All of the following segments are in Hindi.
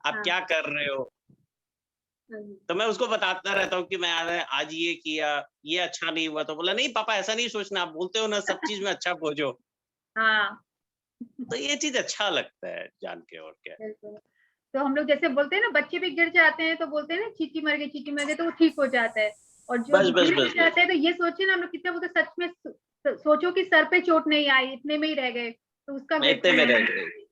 आप क्या कर रहे हो? तो मैं उसको बताता रहता हूँ कि मैं आज ये किया, ये अच्छा नहीं हुआ। तो बोला, नहीं पापा ऐसा नहीं सोचना, आप बोलते हो ना सब चीज में अच्छा खोजो। हाँ। तो ये चीज अच्छा लगता है जान के, और क्या। बिल्कुल। तो हम लोग जैसे बोलते हैं ना, बच्चे भी गिर जाते हैं तो बोलते हैं ना चींटी मर गई तो वो ठीक हो जाता है। और जो बस बस गिर भी बस बस जाते हैं तो ये सोचिए ना, हम लोग कितना बोलते हैं, सच में सोचो कि सर पे चोट नहीं आई, इतने में ही रह गए, तो उसका मैं इतने ग्रेटफुल में होना रह गई।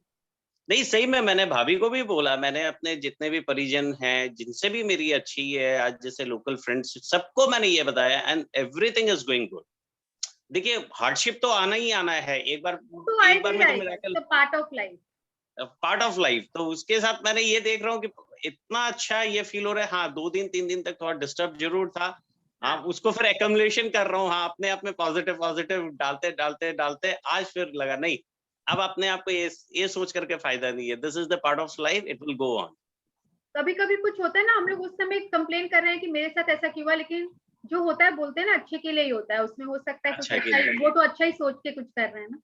नहीं सही में, मैंने भाभी को भी बोला, मैंने अपने जितने भी परिजन हैं जिनसे भी मेरी अच्छी है, आज जैसे लोकल फ्रेंड्स, सबको मैंने ये बताया, and everything is going good. देखिए हार्डशिप तो आना ही आना है, एक बार तो एक बार आएगा ही में तो आएगा, मिराकल, तो part of life. Part of life. तो उसके साथ मैंने ये देख रहा हूँ कि इतना अच्छा ये फील हो रहा है। हाँ 2 दिन 3 दिन तक थोड़ा डिस्टर्ब जरूर था। हाँ हाँ। उसको फिर एक्युमुलेशन कर रहा हूँ, हाँ अपने आप में पॉजिटिव पॉजिटिव डालते डालते डालते आज फिर लगा नहीं, अब अपने आप को ये सोच करके फायदा नहीं है, this is the part of life, it will go on. कभी-कभी कुछ होता है ना, हम लोग उस समय कंप्लेन कर रहे हैं कि मेरे साथ ऐसा क्यों हुआ, लेकिन जो होता है बोलते हैं ना अच्छे के लिए ही होता है, उसमें हो सकता है कुछ अच्छा अच्छा के ही, लिए वो तो अच्छा ही सोच के कुछ कर रहे हैं ना।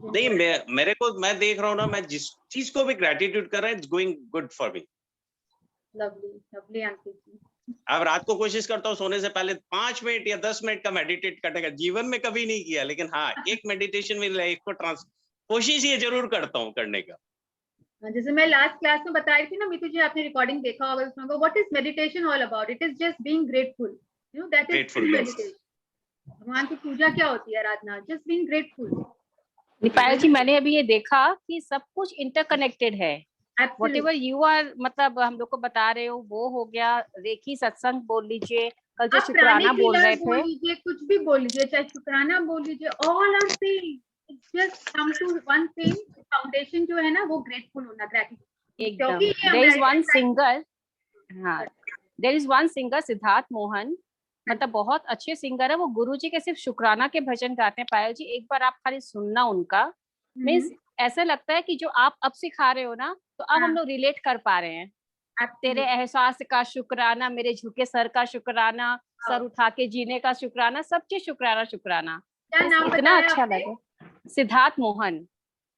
नहीं, मेरे को, मैं देख रहा हूँ ना, मैं जिस चीज को भी ग्रेटिट्यूड कर रहा है, it's going good for me. Lovely, lovely aunty ji. अब रात को कोशिश करता हूँ सोने से पहले 5 मिनट या 10 मिनट का मेडिटेट करने का, जीवन में कभी नहीं किया, लेकिन हाँ एक मेडिटेशन मेरी लाइफ को ट्रांस, कोशिश ये जरूर करता हूँ करने का। जैसे मैं लास्ट क्लास में बता रही थी ना मीतू जी, आपने रिकॉर्डिंग देखा होगा, उसमें what is meditation all about, it is just being grateful, you know, that is grateful, बस। मेडिटेशन। भगवान की पूजा क्या होती है, आराधना, जस्ट बीइंग ग्रेटफुल। पायल जी मैंने अभी ये देखा कि सब कुछ इंटरकनेक्टेड है। वट एवर यू आर, मतलब हम लोग को बता रहे हो वो हो गया, रेखी सत्संग बोल लीजिए, कल जो आप प्राणिक शुक्राना बोल रहे बोल थे, लीजिए, कुछ भी बोल लीजिए, चाहे शुक्राना बोल लीजिए, all are same, it's just come to one thing, foundation जो है ना वो ग्रेटफुल होना, ग्रेटिट्यूड। एकदम। क्योंकि ये there is one American singer, हाँ there is one singer Siddharth Mohan, मतलब बहुत अच्छे सिंगर है वो, गुरुजी के सिर्फ शुक्राना के भजन गाते हैं। पायल जी एक बार आप खाली सुनना उनका, मीन्स ऐसा लगता है कि जो आप अब सिखा रहे हो ना, तो अब हम लोग रिलेट कर पा रहे हैं। तेरे एहसास का शुक्राना, मेरे झुके सर का शुक्राना, सर उठा के जीने का शुक्राना, सब चीज शुक्राना शुक्राना। क्या नाम इतना बताया अच्छा आपने? लगे। सिद्धार्थ मोहन, मैं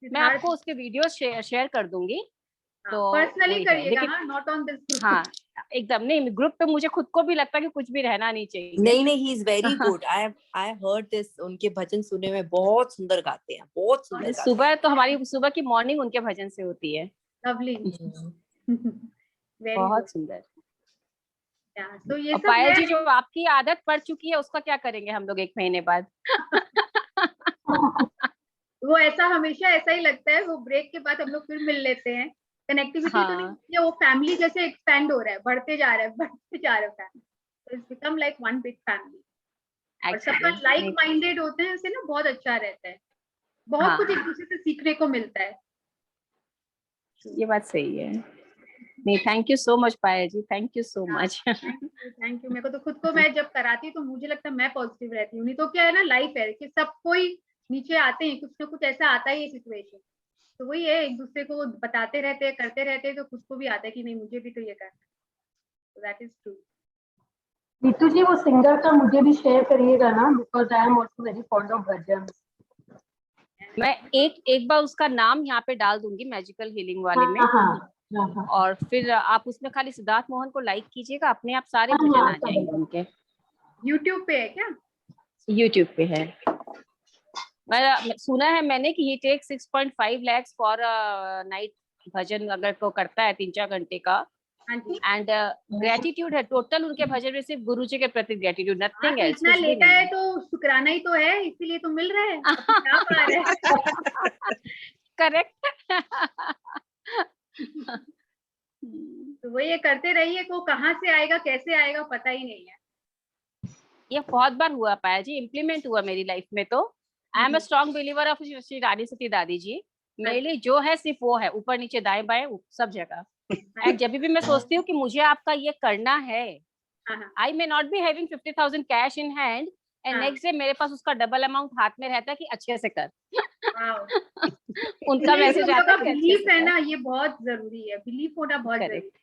सिद्धार्थ, आपको उसके वीडियो शेयर कर दूंगी। तो पर्सनली वही है, करिएगा, लेकिन हाँ, नॉट ऑन दिस ग्रुप। हाँ एकदम नहीं, ग्रुप पे मुझे खुद को भी लगता है कि कुछ भी रहना नहीं चाहिए। नहीं नहीं, he is very good, I heard this, उनके भजन सुने में बहुत सुंदर गाते हैं, बहुत सुंदर गाते हैं। सुबह तो हमारी सुबह की मॉर्निंग उनके भजन से होती है। लवली। Very good. बहुत सुंदर। तो ये और सब पायल है। जी जो आपकी आदत पड़ चुकी है उसका क्या करेंगे हम लोग 1 महीने बाद? वो ऐसा हमेशा ऐसा ही लगता है, वो ब्रेक के बाद हम लोग फिर मिल लेते हैं, कनेक्टिविटी तो नहीं है, वो फैमिली जैसे एक्सपेंड हो रहा है, बढ़ते जा रहा है, बढ़ते जा रहा है फैमिली, तो it's become like one big family. और सबका लाइक माइंडेड होते हैं, उससे ना बहुत अच्छा रहता है, बहुत कुछ एक दूसरे से सीखने को मिलता है। ये बात सही है। नहीं, thank you so much Payal ji, thank you so much. Thank you. मेरे को तो खुद को, मैं जब कराती हूँ तो मुझे लगता है मैं पॉजिटिव रहती हूँ, नहीं तो क्या है ना, लाइफ है कि सब कोई नीचे आते हैं, कुछ ना कुछ ऐसा आता ही है सिचुएशन, तो वही है, एक दूसरे को बताते रहते हैं, करते रहते हैं, तो खुद को भी आता है कि नहीं मुझे भी तो ये करना, that is true. Neetu ji वो सिंगर का मुझे भी शेयर करिएगा ना, because I am also very fond of bhajan. मैं एक बार उसका नाम यहाँ पे डाल दूंगी मैजिकल हीलिंग वाले में। और फिर आप उसमें खाली सिद्धार्थ मोहन को लाइक कीजिएगा, अपने आप सारे भजन आ जाएंगे उनके। यूट्यूब पे है क्या? यूट्यूब पे है। मैं सुना है मैंने कि ही टेक 6.5 lakhs फॉर नाइट भजन, अगर को करता है 3-4 घंटे का। एंड ग्रेटिट्यूड है टोटल उनके भजन में, सिर्फ गुरु जी के प्रति ग्रेटिट्यूड, नथिंग एल्स। इतना लेता है तो शुक्राना ही तो है, इसीलिए तो मिल रहा है, क्या पा रहे हैं। करेक्ट। तो वो ये करते रहिए, को कहाँ से आएगा कैसे आएगा पता ही नहीं है। ये बहुत बार हुआ पाया जी, इम्प्लीमेंट हुआ मेरी लाइफ में। तो I am a strong believer of Shri Rani Sati Dadi ji. मेरे लिए जो है सिर्फ वो है, ऊपर नीचे दाएं बाएं सब जगह। एंड जब भी मैं सोचती हूँ कि मुझे आपका ये करना है, I may not be having 50,000 cash in hand, and next day मेरे पास उसका डबल अमाउंट हाथ में रहता है कि अच्छे से कर। उनका मैसेज आता है कि बिलीफ है ना, ये बहुत जरूरी है, बिलीफ होना बहुत जरूरी है।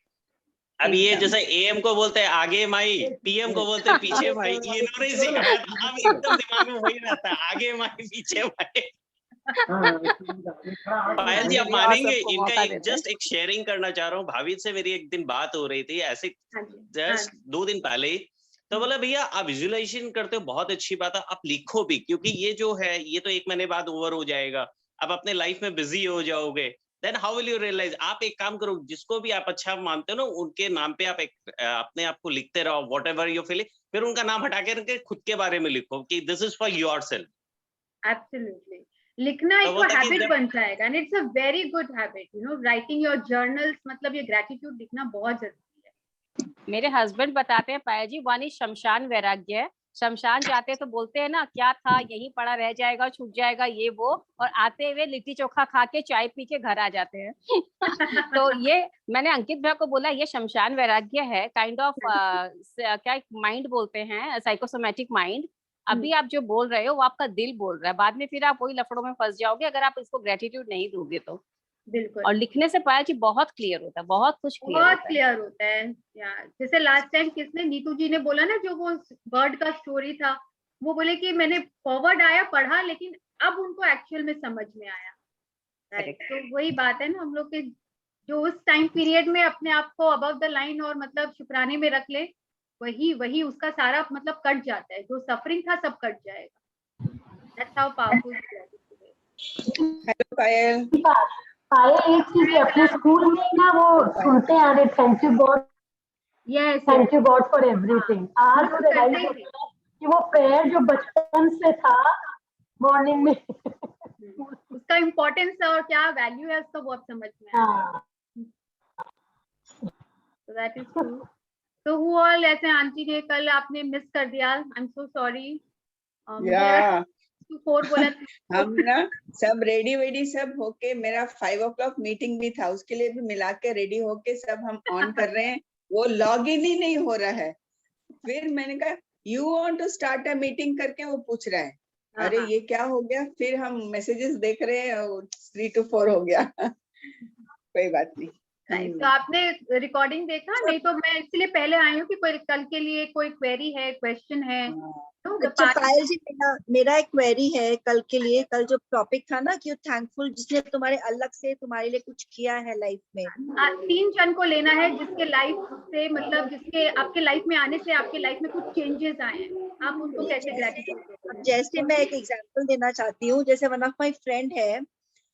अब ये जैसे एएम को बोलते हैं आगे माई, पीएम को बोलते हैं पीछे भाई, ये इन्होंने सिखाया था, अब एकदम दिमाग में वही रहता है, आगे माई पीछे भाई। पायल जी आप और मानेंगे, सबको इनका मौका एक देते हैं। जस्ट एक शेयरिंग करना चाह रहा हूँ। भाभी से मेरी एक दिन बात हो रही थी ऐसे हाँ जी, जस्ट 2 दिन पहले ही, तो बोला भैया आप विजुअलाइजेशन करते हो, बहुत अच्छी बात है, आप लिखो भी, क्योंकि ये जो है ये तो 1 महीने बाद ओवर हो जाएगा, आप अपने लाइफ में बिजी हो जाओगे, then how will you realize. आप एक काम करो, जिसको भी आप अच्छा मानते हो ना, उनके नाम पे आप अपने आप को लिखते रहो, वॉट एवर यू फीलिंग, फिर उनका नाम हटा के खुद के बारे में लिखो कि this is for yourself. Absolutely. लिखना तो एक बोलता कि हैबिट जब बन जाएगा and it's a very good habit, you know, writing your journals, मतलब ये ग्रेटिट्यूड लिखना बहुत जरूरी है। मेरे हस्बैंड बताते हैं पाया जी, वानी शमशान वैराग्य है। शमशान जाते तो बोलते हैं ना, क्या था यहीं पड़ा रह जाएगा, छूट जाएगा ये वो, और आते हुए लिट्टी चोखा खा के चाय पी के घर आ जाते हैं। तो ये मैंने अंकित भैया को बोला, ये शमशान वैराग्य है, काइंड ऑफ क्या माइंड बोलते हैं, साइकोसोमेटिक माइंड। अभी आप जो बोल रहे हो वो आपका दिल बोल रहा है, बाद में फिर आप वही लफड़ों में फंस जाओगे अगर आप इसको ग्रेटिट्यूड नहीं दोगे तो। बिल्कुल, और लिखने से पाया जी बहुत क्लियर होता है, बहुत कुछ क्लियर बहुत होता है। क्लियर होता है यार। जैसे लास्ट टाइम किसने, नीतू जी ने बोला ना, जो वो बर्ड का स्टोरी था, वो बोले कि मैंने फॉरवर्ड आया पढ़ा, लेकिन अब उनको एक्चुअल में समझ में आया। Right, Correct. तो वही बात है ना, हम लोग के जो उस टाइम पीरियड में अपने आप को अबव द लाइन और मतलब शुक्राने में रख ले, वही वही उसका सारा मतलब कट जाता है, जो सफरिंग था सब कट जाएगा। दैट्स हाउ पावरफुल ग्रेटिट्यूड है। हेलो पायल। पायल एक चीज है, अपने स्कूल में ना वो सुनते आ रहे, thank you God, yes thank you God for everything. आज हम वो लोग करते रियलाइज ही थे। होता है कि वो प्रेयर जो बचपन से था मॉर्निंग में उसका इम्पोर्टेंस और क्या वैल्यू है उसका बहुत समझ में आया। हाँ, So that is true. So who all, ऐसे आंटी ने कल आपने मिस कर दिया, आई एम सो सॉरी। या 4 बोला हम ना सब रेडी वेडी सब होके, मेरा 5 o'clock मीटिंग भी था, उसके लिए भी मिला के रेडी होके सब हम ऑन कर रहे हैं, वो लॉग इन ही नहीं हो रहा है। फिर मैंने कहा you want to start a meeting करके वो पूछ रहा है, अरे ये क्या हो गया। फिर हम मैसेजेस देख रहे हैं, 3 to 4 हो गया। कोई बात नहीं। तो आपने रिकॉर्डिंग देखा? नहीं तो मैं इसलिए पहले आई हूँ कि कोई कल के लिए कोई क्वेरी है, क्वेश्चन है तो अच्छा पायल जी, मेरा एक क्वेरी है कल के लिए। कल जो टॉपिक था ना कि थैंकफुल जिसने तुम्हारे अलग से तुम्हारे लिए कुछ किया है लाइफ में, 3 जन को लेना है जिसके लाइफ से मतलब जिसके आपके लाइफ में आने से आपके लाइफ में कुछ चेंजेस आए हैं, आप उनको कैसे ग्रेटिट्यूड। जैसे मैं एक एग्जांपल देना चाहती हूँ। जैसे वन ऑफ माय फ्रेंड है,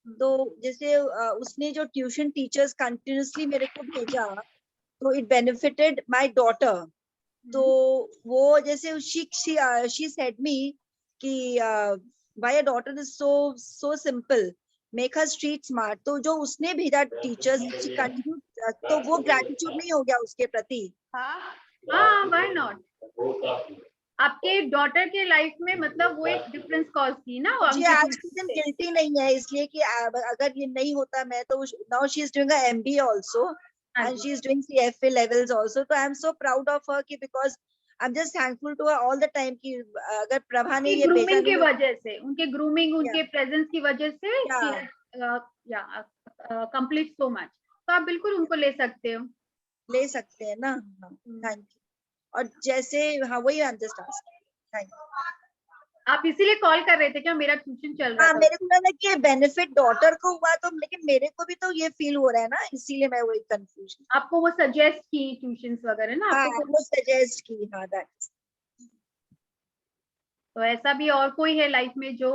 तो जैसे उसने जो ट्यूशन टीचर्स कंटिन्यूअसली मेरे को भेजा, तो इट बेनिफिटेड माय डॉटर। तो वो जैसे she said me कि why your daughter is so simple, make her street smart। तो जो उसने भेजा टीचर्स, तो वो ग्रेटिट्यूड नहीं हो गया उसके प्रति? हाँ, व्हाई नॉट। आपके डॉटर के लाइफ में मतलब वो एक डिफरेंस कॉज की ना, जी आज के दिन गिल्टी नहीं है, इसलिए कि अगर ये नहीं होता मैं तो, now she is doing a MBA also and she is doing CFA levels also, so I am so proud of her कि because I'm just thankful to her all the time कि अगर प्रभा ने ये भेजा की वजह से, उनके ग्रूमिंग, उनके प्रेजेंस की वजह से कंप्लीट सो मच, तो आप बिल्कुल उनको ले सकते हैं ना। Thank you. और जैसे हाँ वही I am just asking, thank you. आप इसीलिए कॉल कर रहे थे क्या? मेरा ट्यूशन चल रहा था। मेरे को लगा कि बेनिफिट डॉटर को हुआ, तो लेकिन मेरे को भी तो ये फील हो रहा है ना, इसीलिए मैं वही कंफ्यूजन। आपको वो सजेस्ट की ट्यूशंस वगैरह ना? आपको वो सजेस्ट की, हाँ दैट्स। तो ऐसा भी और कोई है लाइफ में जो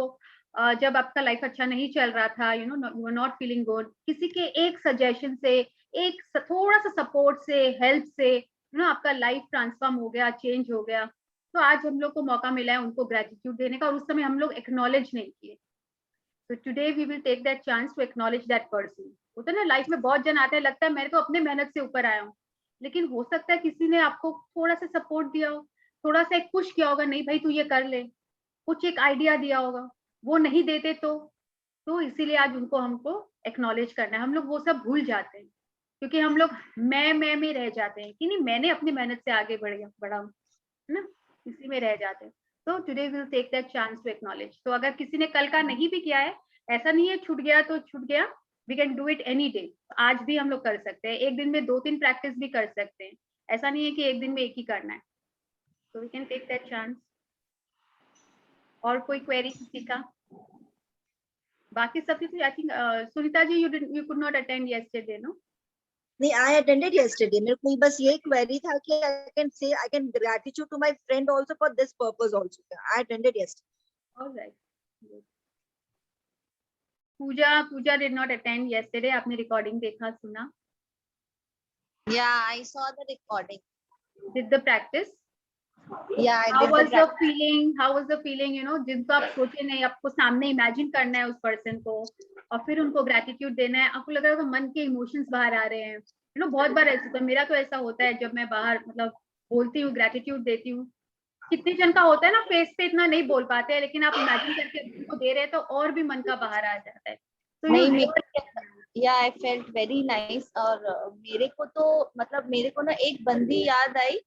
जब आपका लाइफ अच्छा नहीं चल रहा था, you know you are not feeling good, किसी के एक सजेशन से, एक थोड़ा सा सपोर्ट से, हेल्प से, यू नो आपका लाइफ ट्रांसफॉर्म हो गया, चेंज हो गया। तो आज हम लोग को मौका मिला है उनको ग्रेटिट्यूड देने का, और उस समय हम लोग एक्नॉलेज नहीं किए। तो today we will take that chance to acknowledge that person. होता है ना लाइफ में बहुत जन आते हैं, लगता है मैं तो अपने मेहनत से ऊपर आया हूँ, लेकिन हो सकता है किसी ने आपको थोड़ा सा सपोर्ट दिया हो, थोड़ा सा एक पुश किया होगा, नहीं भाई तू ये कर ले, कुछ एक आइडिया दिया होगा, वो नहीं देते तो इसीलिए आज उनको हमको एक्नॉलेज करना है। हम लोग वो सब भूल जाते हैं क्योंकि हम लोग मैं में रह जाते हैं कि नहीं मैंने अपनी मेहनत से आगे बढ़ा है ना, इसी में रह जाते हैं। तो today will take that chance to acknowledge. तो अगर किसी ने कल का नहीं भी किया है, ऐसा नहीं है छूट गया तो छूट गया, we can do it any day. आज भी हम लोग कर सकते हैं, एक दिन में 2-3 प्रैक्टिस भी कर सकते हैं, ऐसा नहीं है कि एक दिन में एक ही करना है। तो we can take that chance. और कोई क्वेरी किसी का? बाकी सब कुछ I think Sunita ji you could not attend yesterday, no? नहीं, I attended yesterday. मेरे को बस ये क्वेरी था कि I can gratitude to my friend also for this purpose also. I attended yesterday. All right. Good. Pooja did not attend yesterday. आपने recording देखा सुना? Yeah, I saw the recording. Did the practice? Yeah, I How did was the the practice. feeling? How was the feeling? You know, जिनको आप सोचे नहीं, आपको सामने इमेजिन करना है उस पर्सन को और फिर उनको ग्रेटिट्यूड देना है. आपको लग रहा होगा मन के इमोशंस बाहर आ रहे हैं. You know, बहुत बार ऐसा होता है. मेरा तो ऐसा होता है जब मैं बाहर मतलब बोलती हूँ, ग्रेटिट्यूड देती हूँ. कितने जन का होता है ना, फेस पे इतना नहीं बोल पाते हैं, लेकिन आप इमेजिन करके उनको दे रहे हैं तो और भी मन का बाहर आ जाता है. तो नहीं, you yeah, I felt very nice. और मेरे को तो मतलब मेरे को ना एक बंदी याद आई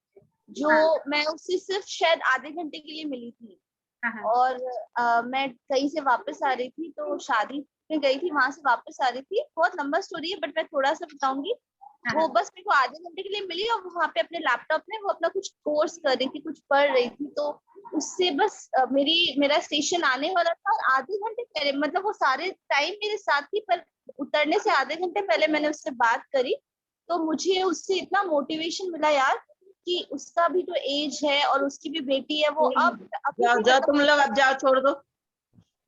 जो मैं उससे सिर्फ शायद आधे घंटे के लिए मिली थी. और मैं कहीं से वापस आ रही थी, तो शादी में गई थी, वहां से वापस आ रही थी. बहुत लंबा स्टोरी है, बट मैं थोड़ा सा बताऊंगी. वो बस मेरे को आधे घंटे के लिए मिली और वहां पे अपने लैपटॉप में वो अपना कुछ कोर्स कर रही थी, कुछ पढ़ रही थी. तो उससे बस मेरा स्टेशन आने वाला था और आधे घंटे पहले, मतलब वो सारे टाइम मेरे साथ थी, पर उतरने से आधे घंटे पहले मैंने उससे बात करी. तो मुझे उससे इतना मोटिवेशन मिला यार कि उसका भी तो एज है और उसकी भी बेटी है. वो अब जाओ तुम लोग, अब जाओ, छोड़ दो.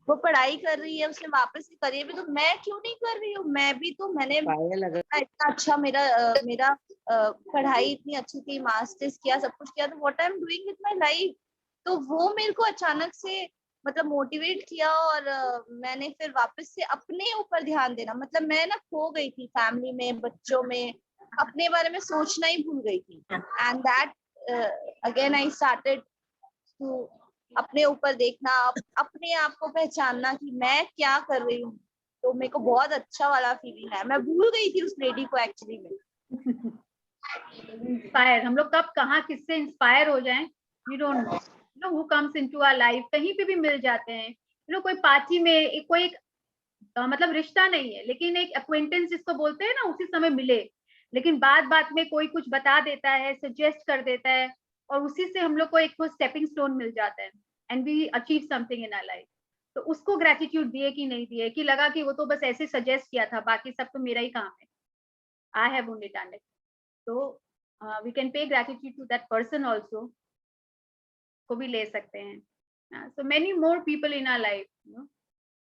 वो पढ़ाई कर रही है, उसने वापस से करी है भी, तो मैं क्यों नहीं कर रही हूँ. मैं भी तो मैंने इतना अच्छा मेरा पढ़ाई इतनी अच्छी थी, मास्टर्स किया, सब कुछ किया, तो what I am doing with my life. तो वो मेरे को अचानक से मतलब मोटिवेट किया और मैंने फिर वापस से अपने ऊपर ध्यान देना, मतलब मैं ना खो गई थी फैमिली में, बच्चों में, अपने बारे में सोचना ही भूल गई थी. And that again I started to अपने ऊपर देखना, अपने आप को पहचानना कि मैं क्या कर रही हूँ. तो मेरे को बहुत अच्छा वाला फीलिंग है. मैं भूल गई थी उस लेडी को एक्चुअली में. इंस्पायर, हम लोग कब कहाँ किससे इंस्पायर हो जाएं, you don't know. You know who comes into our life, कहीं पे भी मिल जाते हैं. यू नो कोई पार्टी में कोई एक मतलब रिश्ता नहीं है, लेकिन एक अक्वेंटेंस जिसको बोलते हैं ना, उसी समय मिले, लेकिन बात में कोई कुछ बता देता है, सजेस्ट कर देता है, और उसी से हम लोग को एक स्टेपिंग स्टोन मिल जाता है and we achieve something in our life. तो उसको ग्रेटिट्यूड दिए कि नहीं दिए, कि लगा कि वो तो बस ऐसे सजेस्ट किया था, बाकी सब तो मेरा ही काम है, I have only done it. तो we can pay gratitude to that person also, को भी ले सकते हैं. So many more people in our life.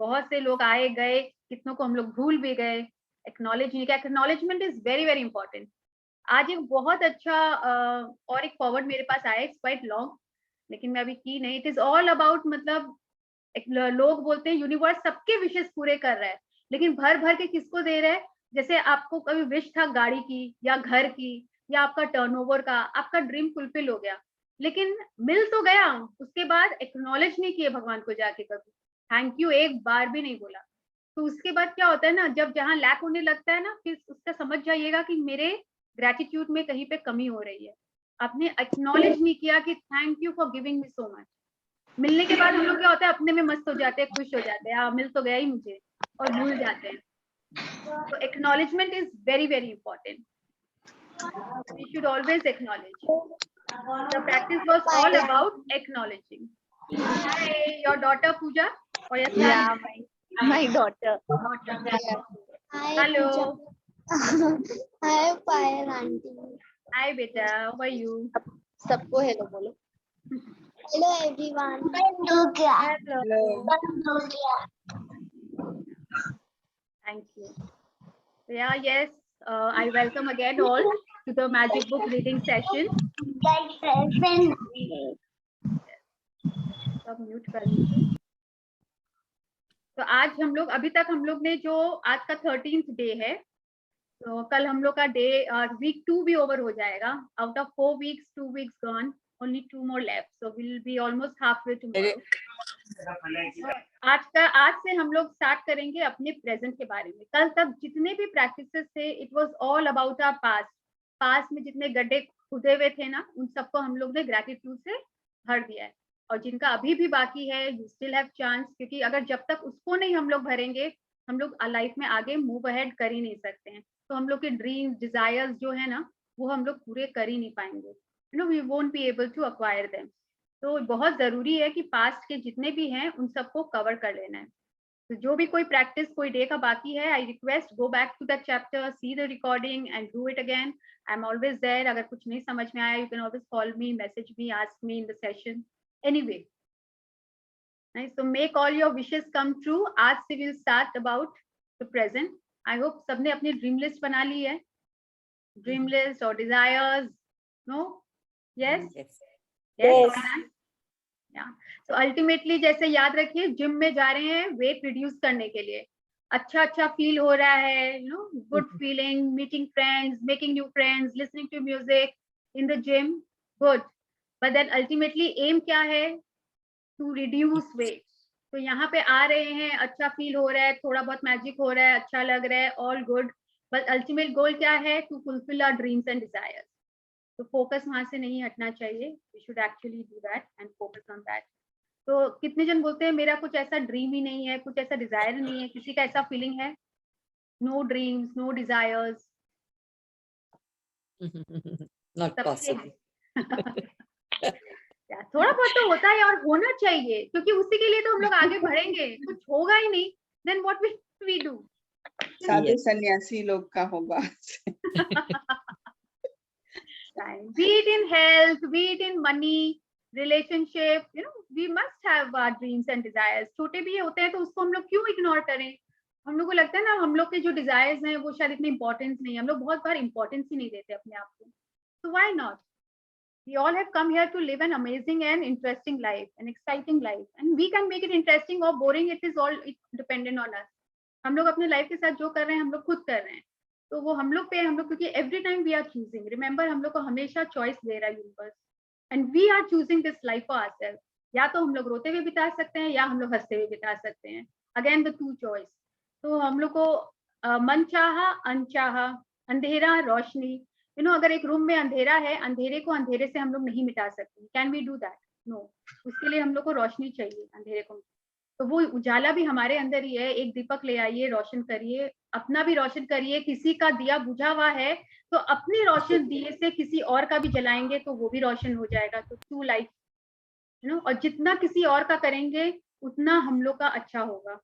बहुत से लोग आए गए, कितनों को हम लोग भूल भी गए. Acknowledgement is very very important. आज एक बहुत अच्छा और एक फॉरवर्ड मेरे पास आया, इट्स क्वाइट लॉन्ग, लेकिन मैं अभी की नहीं. इट इज ऑल अबाउट, मतलब लोग बोलते हैं यूनिवर्स सबके विशेष पूरे कर रहा है, लेकिन भर भर के किसको दे रहा है. जैसे आपको कभी विश था गाड़ी की या घर की या आपका टर्नओवर का, आपका ड्रीम फुलफिल हो गया, लेकिन मिल तो गया, उसके बाद एक्नॉलेज नहीं किए भगवान को जाके, कभी थैंक यू एक बार भी नहीं बोला. तो उसके बाद क्या होता है ना, जब जहाँ लैक होने लगता है ना, फिर उसका समझ जाइएगा कि मेरे ग्रेटिट्यूड में कहीं पे कमी हो रही है. आपने एक्नॉलेज नहीं किया कि thank you for giving me so much. मिलने के बाद हम लोग क्या होता है, अपने में मस्त हो जाते हैं, खुश हो जाते हैं, हाँ मिल तो गया ही मुझे, और भूल जाते हैं. तो acknowledgement is very very important. We should always acknowledge. The practice was all about acknowledging. Hi, your daughter Pooja or your son? Yeah, my daughter. Hello. Hi, Payal aunty. Hi, beta. How are you? सबको हेलो बोलो. Hello, everyone. Hello. Hello. Thank you. Yeah, yes. I welcome again all to the Magic Book reading session. सब म्यूट कर लीजिए. तो आज हम लोग, अभी तक हम लोग ने जो आज का 13th डे है, तो कल हम लोग का डे वीक 2 भी ओवर हो जाएगा. Out of 4 weeks 2 weeks gone, only 2 more left, so we'll be almost halfway tomorrow. आज से हम लोग स्टार्ट करेंगे अपने प्रेजेंट के बारे में. कल तक जितने भी प्रैक्टिसेस थे, it was all about our past में जितने गड्ढे खुदे हुए थे ना, उन सबको हम लोग ने ग्रेटिट्यूड से भर दिया है. और जिनका अभी भी बाकी है, यू स्टिल हैव चांस, क्योंकि अगर जब तक उसको नहीं हम लोग भरेंगे, हम लोग लाइफ में आगे मूव अहेड कर ही नहीं सकते हैं. तो हम लोग के ड्रीम्स डिजायर्स जो है ना, वो हम लोग पूरे कर ही नहीं पाएंगे. You know we won't be able to acquire them. तो बहुत जरूरी है कि पास्ट के जितने भी हैं उन सबको कवर कर लेना है. तो जो भी कोई प्रैक्टिस कोई डे का बाकी है, I request go back to that chapter, see the recording and do it again. I am always there. अगर कुछ नहीं समझ में आया, you can always call me, message me, ask me in the session. Anyway, nice. तो make all your wishes come true. आज से will start about the present. I hope सबने अपनी ड्रीम लिस्ट बना ली है. ड्रीम लिस्ट और डिजायर्स. नो? यस. यस. या तो अल्टीमेटली जैसे याद रखिए, जिम में जा रहे हैं वेट रिड्यूस करने के लिए. अच्छा फील हो रहा है, you know, good feeling, meeting friends, making new friends, listening to music in the gym, good. But then ultimately aim क्या है? To reduce weight. तो यहाँ पे आ रहे हैं, अच्छा फील हो रहा है, थोड़ा बहुत मैजिक हो रहा है, अच्छा लग रहा है, all good. But ultimate goal क्या है? To fulfil our dreams and desires. तो फोकस वहां से नहीं हटना चाहिए. We should actually do that and focus on that. तो कितने जन बोलते हैं मेरा कुछ ऐसा ड्रीम ही नहीं है, कुछ ऐसा डिजायर नहीं है? किसी का ऐसा फीलिंग है? No dreams, no desires. Not possible. थोड़ा बहुत तो होता है और होना चाहिए, क्योंकि उसी के लिए तो हम लोग आगे बढ़ेंगे. कुछ होगा ही नहीं, then what will we do? साधु सन्यासी लोग का होगा. Be it in health, be it in money, relationship, you know, we must have our dreams and desires. छोटे भी होते हैं तो उसको हम लोग क्यों इग्नोर करें? हम लोग को लगता है ना हम लोग के जो डिजायर्स हैं वो शायद इतने इंपॉर्टेंस नहीं है. हम लोग बहुत बार इंपॉर्टेंस ही नहीं देते अपने आप को. So why not? We all have come here to live an amazing and interesting life, an exciting life, and we can make it interesting or boring. It is all dependent on us. हम लोग अपने लाइफ के साथ जो कर रहे हैं हम लोग खुद कर रहे हैं. तो वो हम लोग पे, हम लोग, क्योंकि every time we are choosing. Remember, हम लोग को हमेशा चॉइस दे रहा है universe, and we are choosing this life for ourselves. या तो हम लोग रोते हुए बिता सकते हैं या हम लोग हंसते हुए बिता सकते हैं. Again the two choice. तो हम लोग को मन चाहा, अनचाहा, अंधेरा, रोशनी. यू नो, अगर एक रूम में अंधेरा है, अंधेरे को अंधेरे से हम लोग नहीं मिटा सकते. Can we do that? No. उसके लिए हम लोग को रोशनी चाहिए अंधेरे को. तो वो उजाला भी हमारे अंदर ही है. एक दीपक ले आइए, रोशन करिए, अपना भी रोशन करिए. किसी का दिया बुझा हुआ है तो अपनी रोशन दिए से किसी और का भी जलाएंगे तो वो भी रोशन हो जाएगा. तो टू लाइफ, यू नो, और जितना किसी और का करेंगे उतना हम लोग का अच्छा होगा.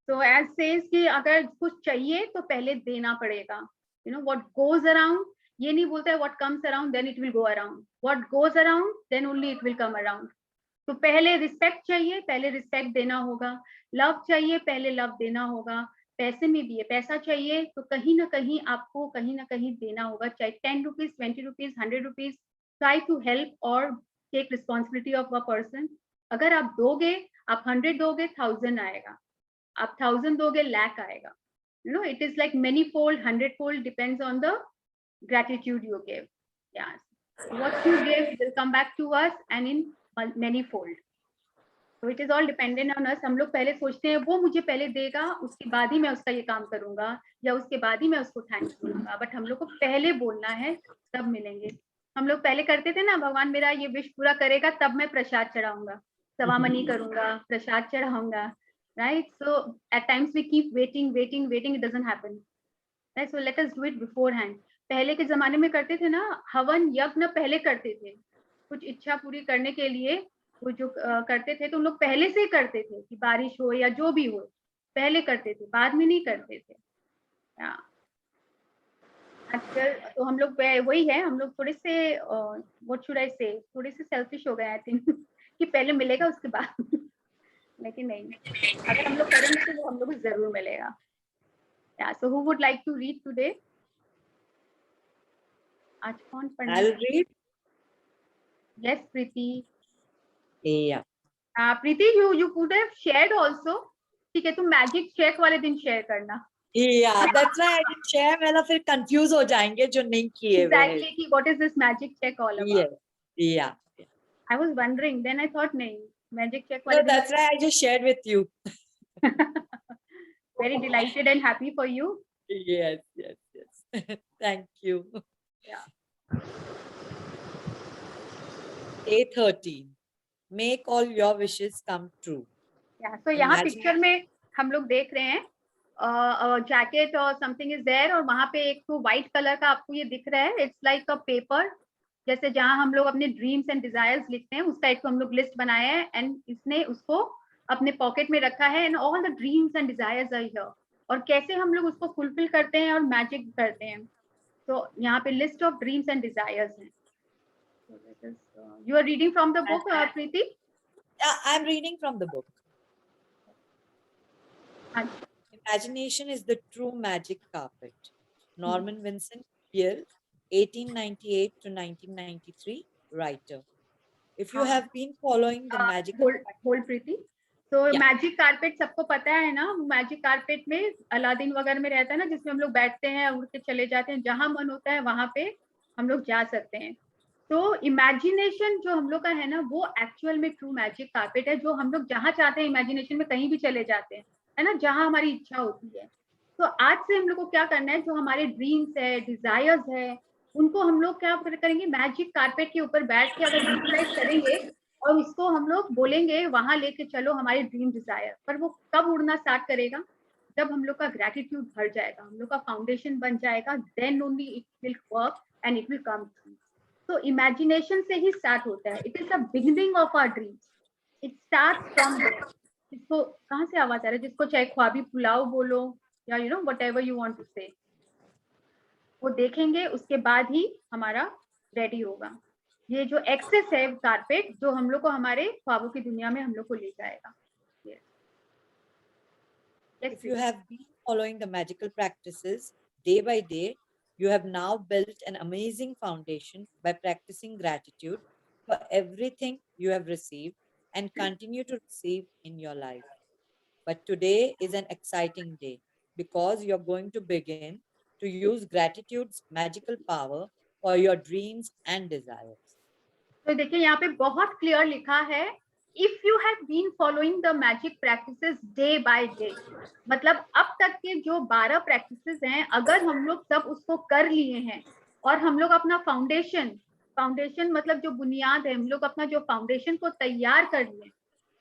तो एज सेज कि अगर कुछ चाहिए तो पहले देना पड़ेगा. You know, what goes around, ये नहीं बोलता है what comes around then it will go around. What goes around then only it will come around. तो पहले रिस्पेक्ट चाहिए, पहले रिस्पेक्ट देना होगा. लव चाहिए, पहले लव देना होगा. पैसे में भी है, पैसा चाहिए तो कहीं ना कहीं आपको कहीं ना कहीं देना होगा. चाहे 10 rupees, 20 rupees, 100 rupees. Try to help और take responsibility of a person. अगर आप दोगे, आप 100 दोगे, 1000 आएगा. आप 1000 दोगे, lakh आएगा. You know, it is like many fold, 100-fold, depends on the gratitude you give. Yeah, what you give will come back to us and in many fold. So it is all dependent on us. हम लोग पहले सोचते हैं वो मुझे पहले देगा, उसके बाद ही मैं उसका ये काम करूंगा, या उसके बाद ही मैं उसको थैंक्स बोलूंगा. बट हम लोग को पहले बोलना है, तब मिलेंगे. हम लोग पहले करते थे ना, भगवान मेरा ये विश पूरा करेगा तब मैं प्रसाद चढ़ाऊंगा, सवामनी करूंगा, प्रसाद चढ़ाऊंगा. Right? So at times we keep waiting, it doesn't happen. Right? So let us do it beforehand. पहले के जमाने में करते थे ना, हवन यज्ञ पहले करते थे. कुछ इच्छा पूरी करने के लिए वो जो करते थे तो उन लोग पहले से ही करते थे कि बारिश हो या जो भी हो, पहले करते थे, बाद में नहीं करते थे. आजकल तो हम लोग वही है, हम लोग थोड़े से व्हाट शुड आई से, थोड़े से सेल्फिश हो गए आई थिंक कि पहले मिलेगा उसके बाद. लेकिन नहीं, अगर हम लोग करेंगे तो वो हम लोग को जरूर मिलेगा. So who would like to read today? आज कौन पढ़ना? I'll read. Yes, Preeti. Yeah. Preeti, you could have shared also. ठीक है, तुम मैजिक चेक वाले दिन शेयर करना. Yeah, that's why I didn't share. वरना फिर कंफ्यूज हो जाएंगे जो नहीं किए. Exactly, कि what is this magic check all about? Yes. Yeah. I was wondering, then I thought नहीं, magic check No, वाले. that's why I just shared with you. Very delighted and happy for you. Yes. Thank you. Yeah. 8:13. Make all your wishes come true. Yeah. So यहाँ Imagine- पिक्चर में हम लोग देख रहे हैं जैकेट और समथिंग इज देयर, और वहां पे एक तो व्हाइट कलर का आपको ये दिख रहा है. इट्स लाइक अ पेपर, जैसे जहां हम लोग अपने ड्रीम्स एंड डिजायर्स लिखते हैं, उसका एक तो हम लोग लिस्ट बनाया है. एंड इसने उसको अपने पॉकेट में रखा है, and all the dreams and desires are here, और कैसे हम लोग उसको फुलफिल करते हैं और मैजिक करते हैं। तो यहाँ पे list of dreams and desires हैं। You are reading from the book, Preeti? I'm reading from the book. हाँ, Imagination is the true magic carpet. Norman Vincent Peale, 1898 to 1993, writer. If you have been following the magical hold प्रीति। तो Yeah. मैजिक कारपेट सबको पता है ना, मैजिक कारपेट में अलादीन वगैरह में रहता है ना, जिसमें हम लोग बैठते हैं, उड़ के चले जाते हैं, जहां मन होता है वहां पे हम लोग जा सकते हैं। तो इमेजिनेशन जो हम लोग का है ना, वो एक्चुअल में ट्रू मैजिक कारपेट है, जो हम लोग जहां चाहते हैं इमेजिनेशन में कहीं भी चले जाते हैं, है ना, जहां हमारी इच्छा होती है। तो आज से हम लोग को क्या करना है, जो हमारे ड्रीम्स है, डिजायर्स है, उनको हम लोग क्या करेंगे, मैजिक कारपेट के ऊपर बैठ के अगर विजुअलाइज करेंगे और इसको हम लोग बोलेंगे वहां लेके चलो हमारे ड्रीम डिजायर पर, वो कब उड़ना स्टार्ट करेगा, जब हम लोग का ग्रेटिट्यूड भर जाएगा, हम लोग का फाउंडेशन बन जाएगा, then only it will work and it will come true. तो इमेजिनेशन से ही स्टार्ट होता है, it is the beginning of our dreams, it starts from there. जिसको कहाँ से आवाज आ रहा है, जिसको चाहे ख्वाबी पुलाव बोलो या you know whatever you want to say, वो देखेंगे, उसके बाद ही हमारा रेडी होगा। ये जो एक्सेस है कारपेट, जो हम लोग को हमारे ख्वाबों की दुनिया में हम लोग को ले जाएगा। If you have been following the magical practices day by day, you have now built an amazing foundation by practicing gratitude for everything you have received and continue to receive in your life. But today is an exciting day because you're going to begin to use gratitude's magical power for your dreams and desires. तो देखिए यहाँ पे बहुत क्लियर लिखा है, if you have been following the magic practices day by day, मतलब अब तक के जो 12 प्रैक्टिसेस हैं, अगर हम लोग सब उसको कर लिए हैं और हम लोग अपना फाउंडेशन मतलब जो बुनियाद है, हम लोग अपना जो फाउंडेशन को तैयार कर लिए,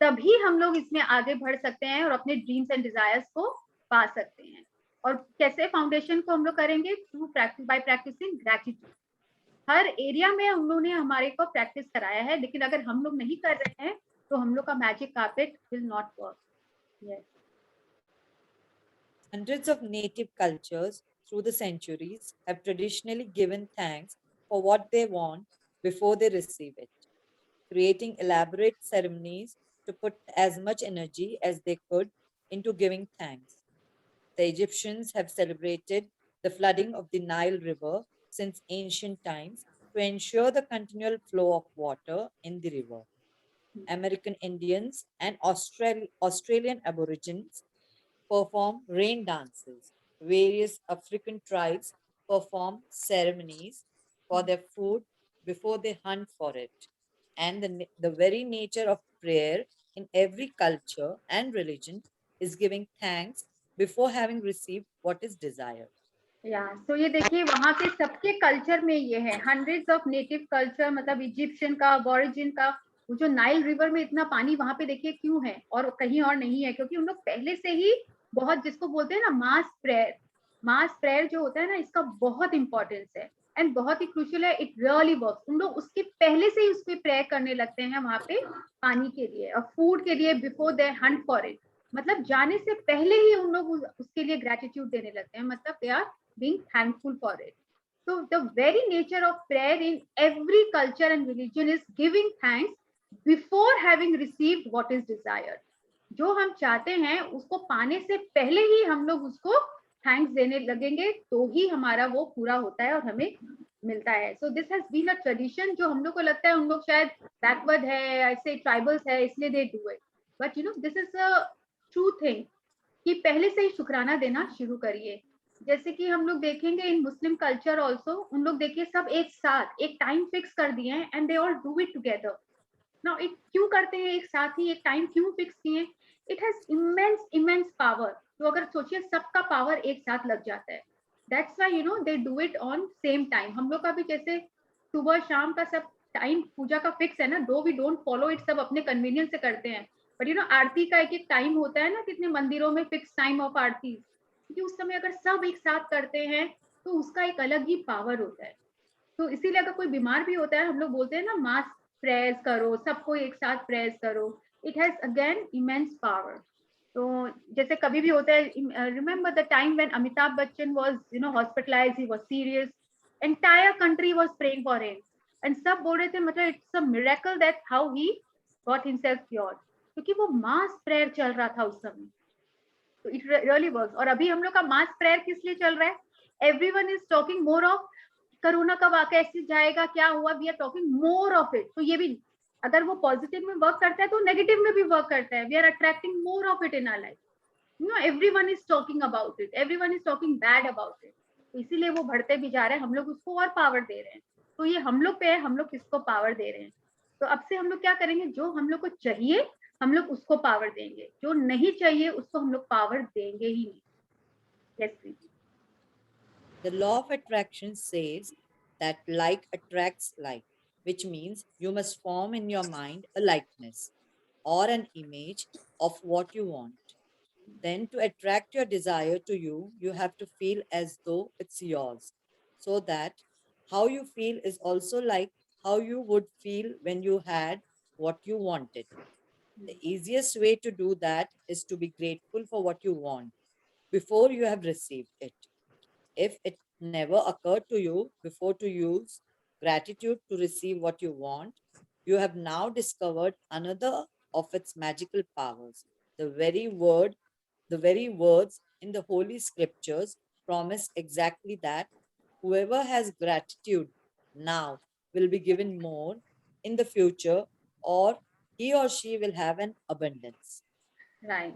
तभी हम लोग इसमें आगे बढ़ सकते हैं और अपने ड्रीम्स एंड डिजायर्स को पा सकते हैं। और कैसे फाउंडेशन को हम लोग करेंगे, through practice, by practising gratitude. हर एरिया में उन्होंने हमारे को प्रैक्टिस कराया है, लेकिन अगर हम लोग नहीं कर रहे हैं तो हम लोग का magic carpet will not work. Yes. Hundreds of native cultures through the centuries have traditionally given thanks for what they want before they receive it, creating elaborate ceremonies to put as much energy as they could into giving thanks. The Egyptians have celebrated the flooding of the Nile River since ancient times to ensure the continual flow of water in the river. American Indians and Australian Aborigines perform rain dances. Various African tribes perform ceremonies for their food before they hunt for it. And the very nature of prayer in every culture and religion is giving thanks before having received what is desired. तो ये देखिए वहां पे सबके कल्चर में ये है, हंड्रेड्स ऑफ नेटिव कल्चर, मतलब इजिप्शियन का, अबोरिजिन का, वो जो नाइल रिवर में इतना पानी वहां पे देखिए क्यों है और कहीं और नहीं है, क्योंकि उन लोग पहले से ही बहुत, जिसको बोलते हैं ना मास प्रेयर जो होता है ना, इसका बहुत इंपॉर्टेंस है एंड बहुत ही क्रूशियल है, इट रियली वर्क्स। उन लोग उसके पहले से ही उस पर प्रेयर करने लगते हैं वहां पे पानी के लिए और फूड के लिए, before they Hunt for it, मतलब जाने से पहले ही उन लोग उसके लिए ग्रेटिट्यूड देने लगते हैं, मतलब they are being thankful for it. So the very nature of prayer in every culture and religion is giving thanks before having received what is desired. जो हम चाहते हैं उसको पाने से पहले ही हम लोग उसको थैंक्स देने लगेंगे, तो ही हमारा वो पूरा होता है और हमें मिलता है। So this has been a tradition जो हम लोग को लगता है उन लोग शायद बैकवर्ड है, ऐसे ट्राइबल्स है इसलिए they do it, but you know this is a true thing कि पहले से ही शुक्राना देना शुरू करिए। जैसे कि हम लोग देखेंगे इन मुस्लिम कल्चर ऑल्सो, उन लोग देखिए सब एक साथ एक टाइम फिक्स कर दिए हैं and they all do it together. Now it क्यों करते हैं एक साथ ही, एक टाइम क्यों फिक्स किए? It has immense power. तो अगर सोचिए सबका पावर एक साथ लग जाता है, that's why you no they do it on same time. हम लोग का भी जैसे सुबह शाम का सब टाइम पूजा का फिक्स है ना, दो वी डोंट फॉलो इट, सब अपने कन्वीनियंस से करते हैं, बट यू नो आरती का एक टाइम होता है ना, कितने मंदिरों में फिक्स टाइम ऑफ आरती, क्योंकि उस समय अगर सब एक साथ करते हैं तो उसका एक अलग ही पावर होता है। तो इसीलिए अगर कोई बीमार भी होता है, हम लोग बोलते हैं ना मास प्रेयर्स करो, सबको एक साथ प्रेयर्स करो, it has again immense power. तो जैसे कभी भी होता है, remember the time when Amitabh Bachchan was hospitalized, he was serious, entire country was praying for him, and सब बोल रहे थे मतलब it's a miracle that how he got himself cured, क्योंकि वो मास प्रेयर चल रहा था उस समय. तो it really works. और अभी हम लोग का मास प्रेयर किस लिए चल रहा है? Everyone is talking more of corona का वाकई ऐसे जाएगा, क्या हुआ, we are talking more of it. तो ये भी अगर वो पॉजिटिव में वर्क करता है तो नेगेटिव में भी वर्क करता है. We are attracting more of it in our life. Everyone is talking about it, everyone is talking bad about it. तो इसीलिए वो बढ़ते भी जा रहे हैं. हम लोग उसको और पावर दे रहे हैं. तो ये हम लोग पे है, हम लोग किसको पावर दे रहे हैं. तो अब से हम लोग क्या करेंगे, जो हम लोग को चाहिए हम लोग उसको पावर देंगे, जो नहीं चाहिए उसको हम लोग पावर देंगे ही नहीं. Yes, please. The law of attraction says that like attracts like, which means you must form in your mind a likeness or an image of what you want. Then to attract your desire to you, you have to feel as though it's yours, so that how you feel is also like how you would feel when you had what you wanted. The easiest way to do that is to be grateful for what you want before you have received it. If it never occurred to you before to use gratitude to receive what you want, you have now discovered another of its magical powers. The very words in the Holy Scriptures promise exactly that. Whoever has gratitude now will be given more in the future, or he or she will have an abundance. Right.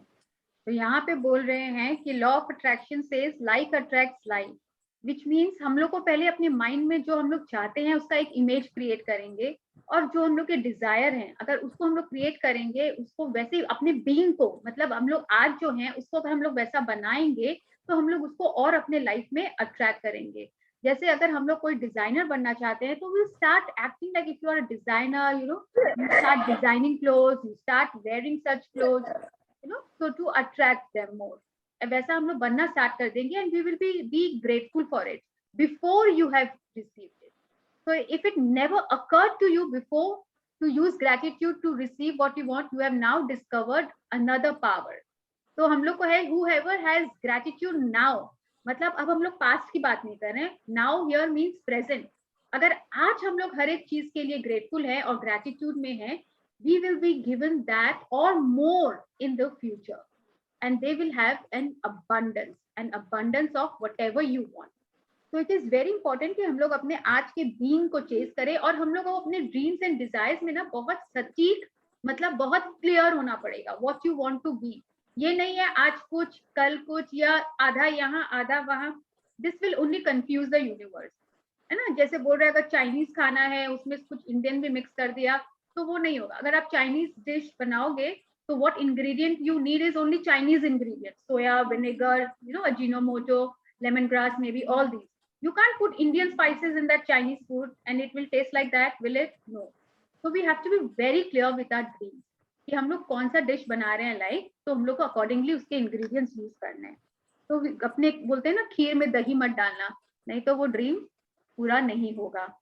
तो यहाँ पे बोल रहे हैं कि law of attraction says like attracts like, which means हम लोग को पहले अपने माइंड में जो हम लोग चाहते हैं उसका एक इमेज क्रिएट करेंगे, और जो हम लोग के डिजायर हैं अगर उसको हम लोग क्रिएट करेंगे, उसको वैसे अपने बीइंग को, मतलब हम लोग आज जो हैं उसको अगर हम लोग वैसा बनाएंगे तो हम लोग उसको और अपने लाइफ में अट्रैक्ट करेंगे. जैसे अगर हम लोग कोई डिजाइनर बनना चाहते हैं तो we start acting like if you are a designer, you start designing clothes, you start wearing such clothes, so to attract them more. वैसा हम लोग बनना स्टार्ट कर देंगे, and we will be grateful for it before you have received it. So if it never occurred to you before to use gratitude to receive what you want, you have now discovered another power. तो हम लोग को है whoever has gratitude now, मतलब अब हम लोग पास्ट की बात नहीं कर रहे हैं. now here means present. अगर आज हम लोग हर एक चीज के लिए ग्रेटफुल है और ग्रेटिट्यूड में है, we will be given that or more in the future, and they will have an abundance of whatever you want. So it is very important कि हम लोग अपने आज के बीइंग को चेस करें, और हम लोग को अपने ड्रीम्स एंड डिजायर्स में ना बहुत सटीक, मतलब बहुत क्लियर होना पड़ेगा what you want to be. ये नहीं है आज कुछ कल कुछ या आधा यहाँ आधा वहाँ. This will only confuse the universe, है ना. जैसे बोल रहे अगर चाइनीज खाना है उसमें कुछ इंडियन भी मिक्स कर दिया तो वो नहीं होगा. अगर आप चाइनीज डिश बनाओगे तो what ingredient you need is only Chinese ingredients, soya, vinegar, Ajinomoto, lemongrass, maybe all these. You can't put Indian spices in that Chinese food and it will taste like that, will it? No. So we have to be very clear with our dreams कि हम लोग कौन सा डिश बना रहे हैं लाइक, तो हम लोग को अकॉर्डिंगली उसके इंग्रेडिएंट्स यूज करने हैं. तो अपने बोलते हैं ना खीर में दही मत डालना, नहीं तो वो ड्रीम पूरा नहीं होगा.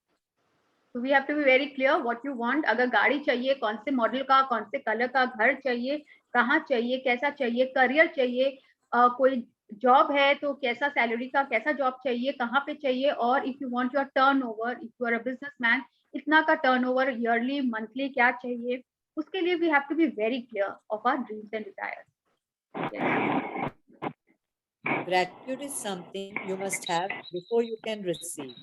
So we have to be very clear what you want. अगर गाड़ी चाहिए कौन से मॉडल का, कौन से कलर का, घर चाहिए कहाँ चाहिए, कैसा चाहिए, करियर चाहिए, कोई जॉब है तो कैसा सैलरी का, कैसा जॉब चाहिए, कहाँ पे चाहिए, और if you want your turnover, if you are a businessman इतना का टर्नओवर ईयरली मंथली क्या चाहिए, उसके लिए we have to be very clear of our dreams and desires. Gratitude is something you must have before you can receive,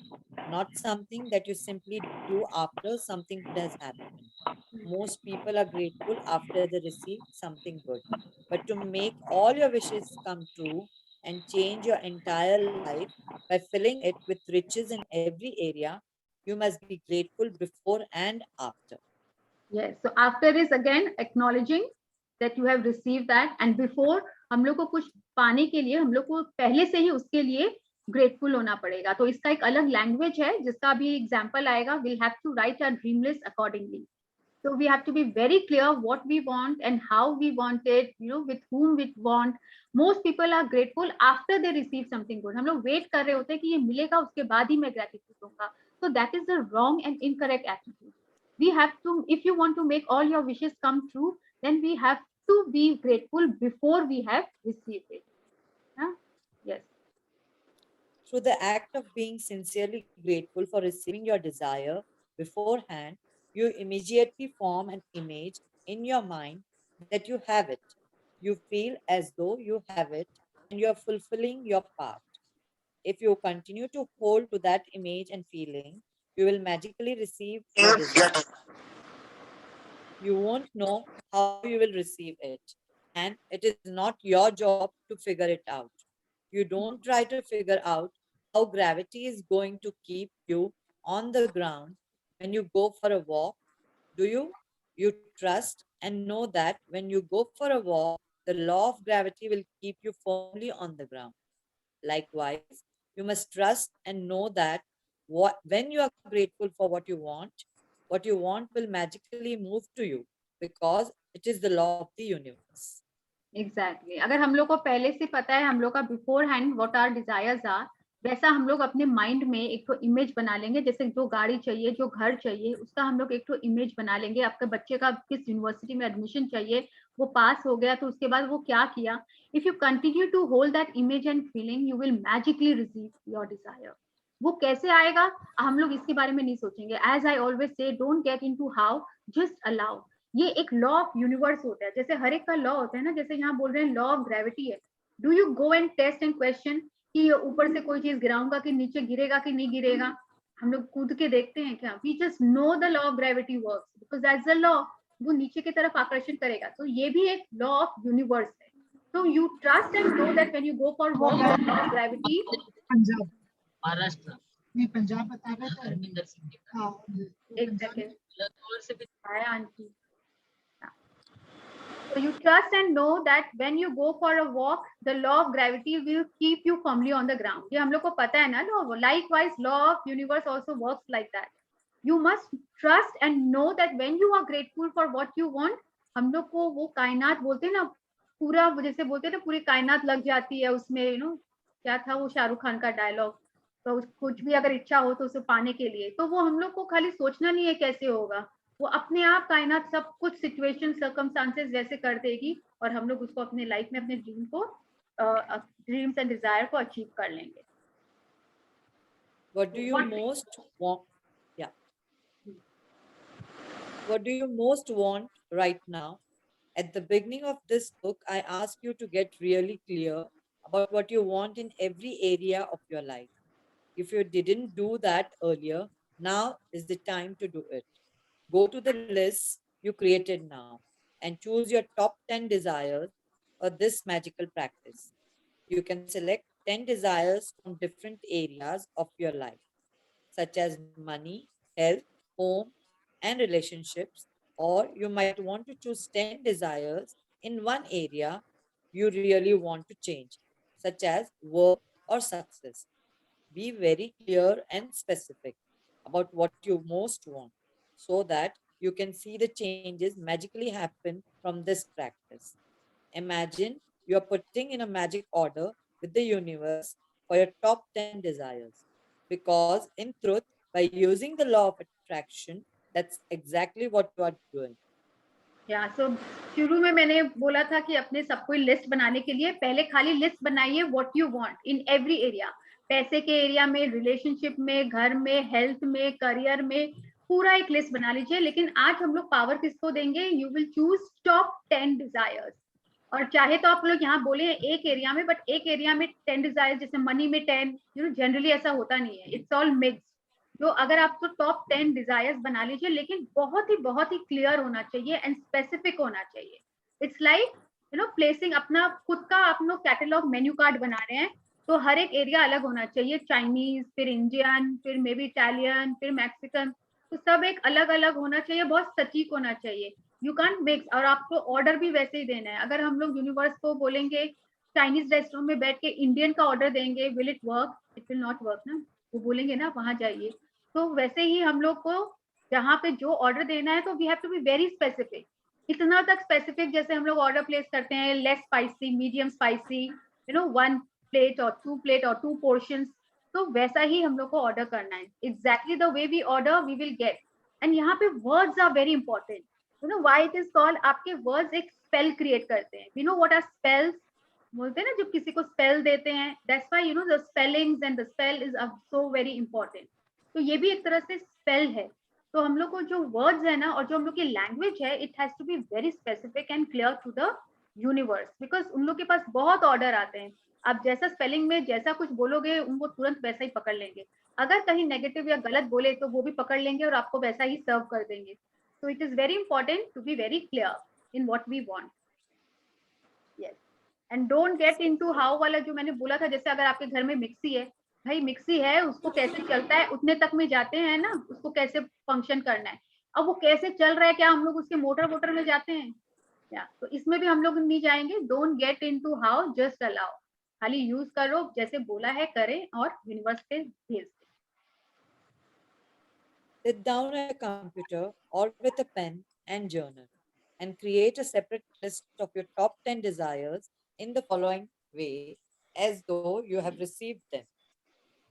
not something that you simply do after something good has happened. Most people are grateful after they receive something good. But to make all your wishes come true and change your entire life by filling it with riches in every area, you must be grateful before and after. Yes, so after is again acknowledging that you have received that, and before हम लोग को कुछ पाने के लिए हम लोग को पहले से ही उसके लिए ग्रेटफुल होना पड़ेगा. तो इसका एक अलग लैंग्वेज है जिसका अभी एग्जांपल आएगा. we'll have to write our dream list accordingly. So we have to be very clear what we want and how we want it, with whom we want. Most people are grateful after they receive something good. हम लोग वेट कर रहे होते हैं कि ये मिलेगा उसके बाद ही मैं ग्रेटिट्यूड दूंगा. So that is the wrong and incorrect attitude. We have to, if you want to make all your wishes come true, then we have to be grateful before we have received it. Yes. Through the act of being sincerely grateful for receiving your desire beforehand, you immediately form an image in your mind that you have it. You feel as though you have it and you are fulfilling your part. If you continue to hold to that image and feeling, you will magically receive your desire. You won't know how you will receive it, and it is not your job to figure it out. You don't try to figure out how gravity is going to keep you on the ground when you go for a walk, do you? You trust and know that when you go for a walk, the law of gravity will keep you firmly on the ground. Likewise, you must trust and know that when you are grateful for what you want will magically move to you because it is the law of the universe. Exactly. अगर हम लोग को पहले से पता है हम लोग का beforehand what are desires are, वैसा हम लोग अपने माइंड में एक तो इमेज बना लेंगे, जैसे जो गाड़ी चाहिए, जो घर चाहिए, उसका हम लोग एक तो इमेज बना लेंगे। आपके बच्चे का किस यूनिवर्सिटी में एडमिशन चाहिए, वो पास हो गया तो उसके बाद वो क्या किया। If you continue to hold that image and feeling, you will magically receive your desire. वो कैसे आएगा हम लोग इसके बारे में नहीं सोचेंगे। As I always say, don't get into how, just allow. ये एक लॉ ऑफ यूनिवर्स होता है, जैसे हर एक का लॉ होता है ना, जैसे यहाँ बोल रहे हैं लॉ ऑफ ग्रेविटी है। Do you go and test and question कि ऊपर से कोई चीज गिराऊंगा कि नीचे गिरेगा कि नहीं गिरेगा, हम लोग कूद के देखते हैं क्या? We just know the law of gravity works because that's the law, वो नीचे की तरफ आकर्षण करेगा। तो ये भी एक लॉ ऑफ यूनिवर्स है। तो you trust and know that when you go for walk law of gravity. Punjab, Maharashtra नहीं, पंजाब बता रहे थे हरमिंदर सिंह के। हाँ, एक सेकंड आया aunty. So you trust and know that when you go for a walk, the law of gravity will keep you firmly on the ground. ये हम लोग को पता है ना law. Likewise, law of universe also works like that. You must trust and know that when you are grateful for what you want, हम लोग को वो कायनात बोलते हैं ना, पूरा जैसे बोलते हैं ना, पूरी कायनात लग जाती है उसमें। यू नो क्या था वो शाहरुख खान का डायलॉग, तो कुछ भी अगर इच्छा हो तो उसे पाने के लिए, तो वो हम लोग को खाली सोचना नहीं है कैसे होगा, वो अपने आप कायनात सब कुछ सिचुएशन सर्कमस्टांसेस वैसे कर देगी और हम लोग उसको अपने लाइफ में अपने ड्रीम को ड्रीम्स एंड डिजायर को अचीव कर लेंगे। What do you most want? Yeah. What do you most want right now? At the beginning of this book, I ask you to get really clear about what you want in every area of your life. If you didn't do that earlier, now is the time to do it. Go to the list you created now and choose your top 10 desires for this magical practice. You can select 10 desires from different areas of your life, such as money, health, home, and relationships, or you might want to choose 10 desires in one area you really want to change, such as work or success. Be very clear and specific about what you most want so that you can see the changes magically happen from this practice. Imagine you are putting in a magic order with the universe for your top 10 desires. Because in truth, by using the law of attraction, that's exactly what you are doing. So शुरू में मैंने बोला था कि अपने सब कोई लिस्ट बनाने के लिए पहले खाली लिस्ट बनाइए what you want in every area. पैसे के एरिया में, रिलेशनशिप में, घर में, हेल्थ में, करियर में, पूरा एक लिस्ट बना लीजिए। लेकिन आज हम लोग पावर किसको देंगे? You will choose top 10 desires. और चाहे तो आप लोग यहाँ बोले एक एरिया में, बट एक एरिया में 10 डिजायर्स, जैसे मनी में 10, यू नो जनरली ऐसा होता नहीं है, इट्स ऑल मिक्स। तो अगर आप तो टॉप 10 डिजायर्स बना लीजिए, लेकिन बहुत ही क्लियर होना चाहिए एंड स्पेसिफिक होना चाहिए। It's like you know placing अपना खुद का आप लोग कैटलॉग मेन्यू कार्ड बना रहे हैं, तो हर एक एरिया अलग होना चाहिए। चाइनीज, फिर इंडियन, फिर मे बी इटालियन, फिर मैक्सिकन, तो सब एक अलग अलग होना चाहिए, बहुत सटीक होना चाहिए। You can't mix. और आपको ऑर्डर भी वैसे ही देना है। अगर हम लोग यूनिवर्स को बोलेंगे चाइनीज रेस्टोरेंट में बैठ के इंडियन का ऑर्डर देंगे, will it work? It will not work ना। वो बोलेंगे ना वहां जाइए। तो वैसे ही हम लोग को जहाँ पे जो ऑर्डर देना है, तो we have to be very specific. इतना तक स्पेसिफिक जैसे हम लोग ऑर्डर प्लेस करते हैं, less spicy, medium spicy, you know 1 plate और 2 प्लेट और 2 पोर्शंस, तो वैसा ही हम लोग को ऑर्डर करना है। Exactly the way we order we will get. And यहाँ पे words are very important. You know why it is called, आपके वर्ड्स एक स्पेल क्रिएट करते हैं. We know what are spells, बोलते हैं ना जब किसी को स्पेल देते हैं, that's why you know the spellings and the spell is so very important. तो ये भी एक तरह से स्पेल है. तो हम लोग को जो वर्ड्स है ना और जो हम लोग की लैंग्वेज है, it has to be very specific and clear to the universe, because उन लोग के पास बहुत ऑर्डर आते हैं. आप जैसा स्पेलिंग में जैसा कुछ बोलोगे उनको तुरंत वैसा ही पकड़ लेंगे. अगर कहीं नेगेटिव या गलत बोले तो वो भी पकड़ लेंगे और आपको वैसा ही सर्व कर देंगे. So it is very important to be very clear in what we want. Yes. And don't get into how वाला जो मैंने बोला था, जैसे अगर आपके घर में मिक्सी है, भाई मिक्सी है उसको कैसे चलता है उतने तक में जाते हैं ना, उसको कैसे फंक्शन करना है. अब वो कैसे चल रहा है, क्या हम लोग उसके मोटर में जाते हैं? या तो इसमें भी हम लोग नहीं जाएंगे. Don't get into how, just allow. खाली यूज करो, जैसे बोला है करें और यूनिवर्स पे भेज. Sit down at a computer or with a pen and journal and create a separate list of your top 10 desires in the following way, as though you have received them.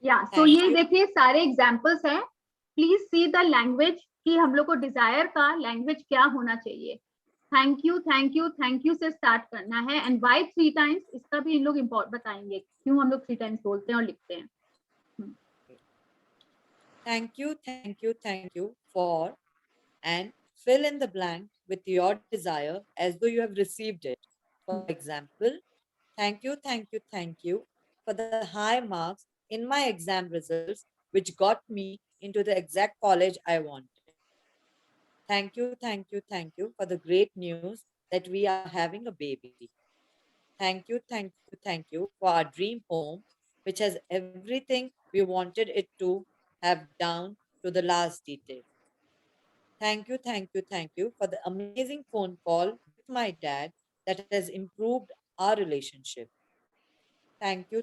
Yeah, so ये देखिए सारे एग्जांपल्स हैं. प्लीज सी द लैंग्वेज कि हम लोग को डिजायर का लैंग्वेज क्या होना चाहिए. Thank you thank you thank you से स्टार्ट करना है. एंड व्हाई 3 टाइम्स, इसका भी इन लोग इम्पोर्टेंट बताएंगे क्यों हम लोग 3 टाइम्स बोलते हैं और लिखते हैं. Thank you for, and fill in the blank with your desire as though you have received it. For example, thank you for the high marks in my exam results, which got me into the exact college I wanted. Thank you for the great news that we are having a baby. Thank you for our dream home, which has everything we wanted it to have down to the last detail. Thank you for the amazing phone call with my dad that has improved our relationship. Thank you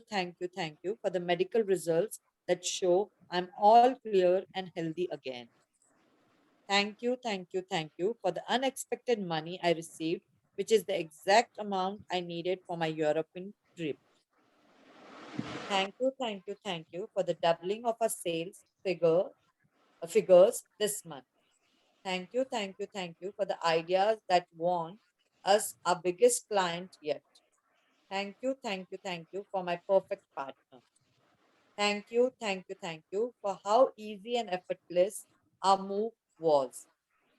for the medical results that show I'm all clear and healthy again. Thank you for the unexpected money I received, which is the exact amount I needed for my European trip. Thank you for the doubling of our sales figures this month. Thank you for the ideas that won us our biggest client yet. Thank you for my perfect partner. Thank you for how easy and effortless our move was.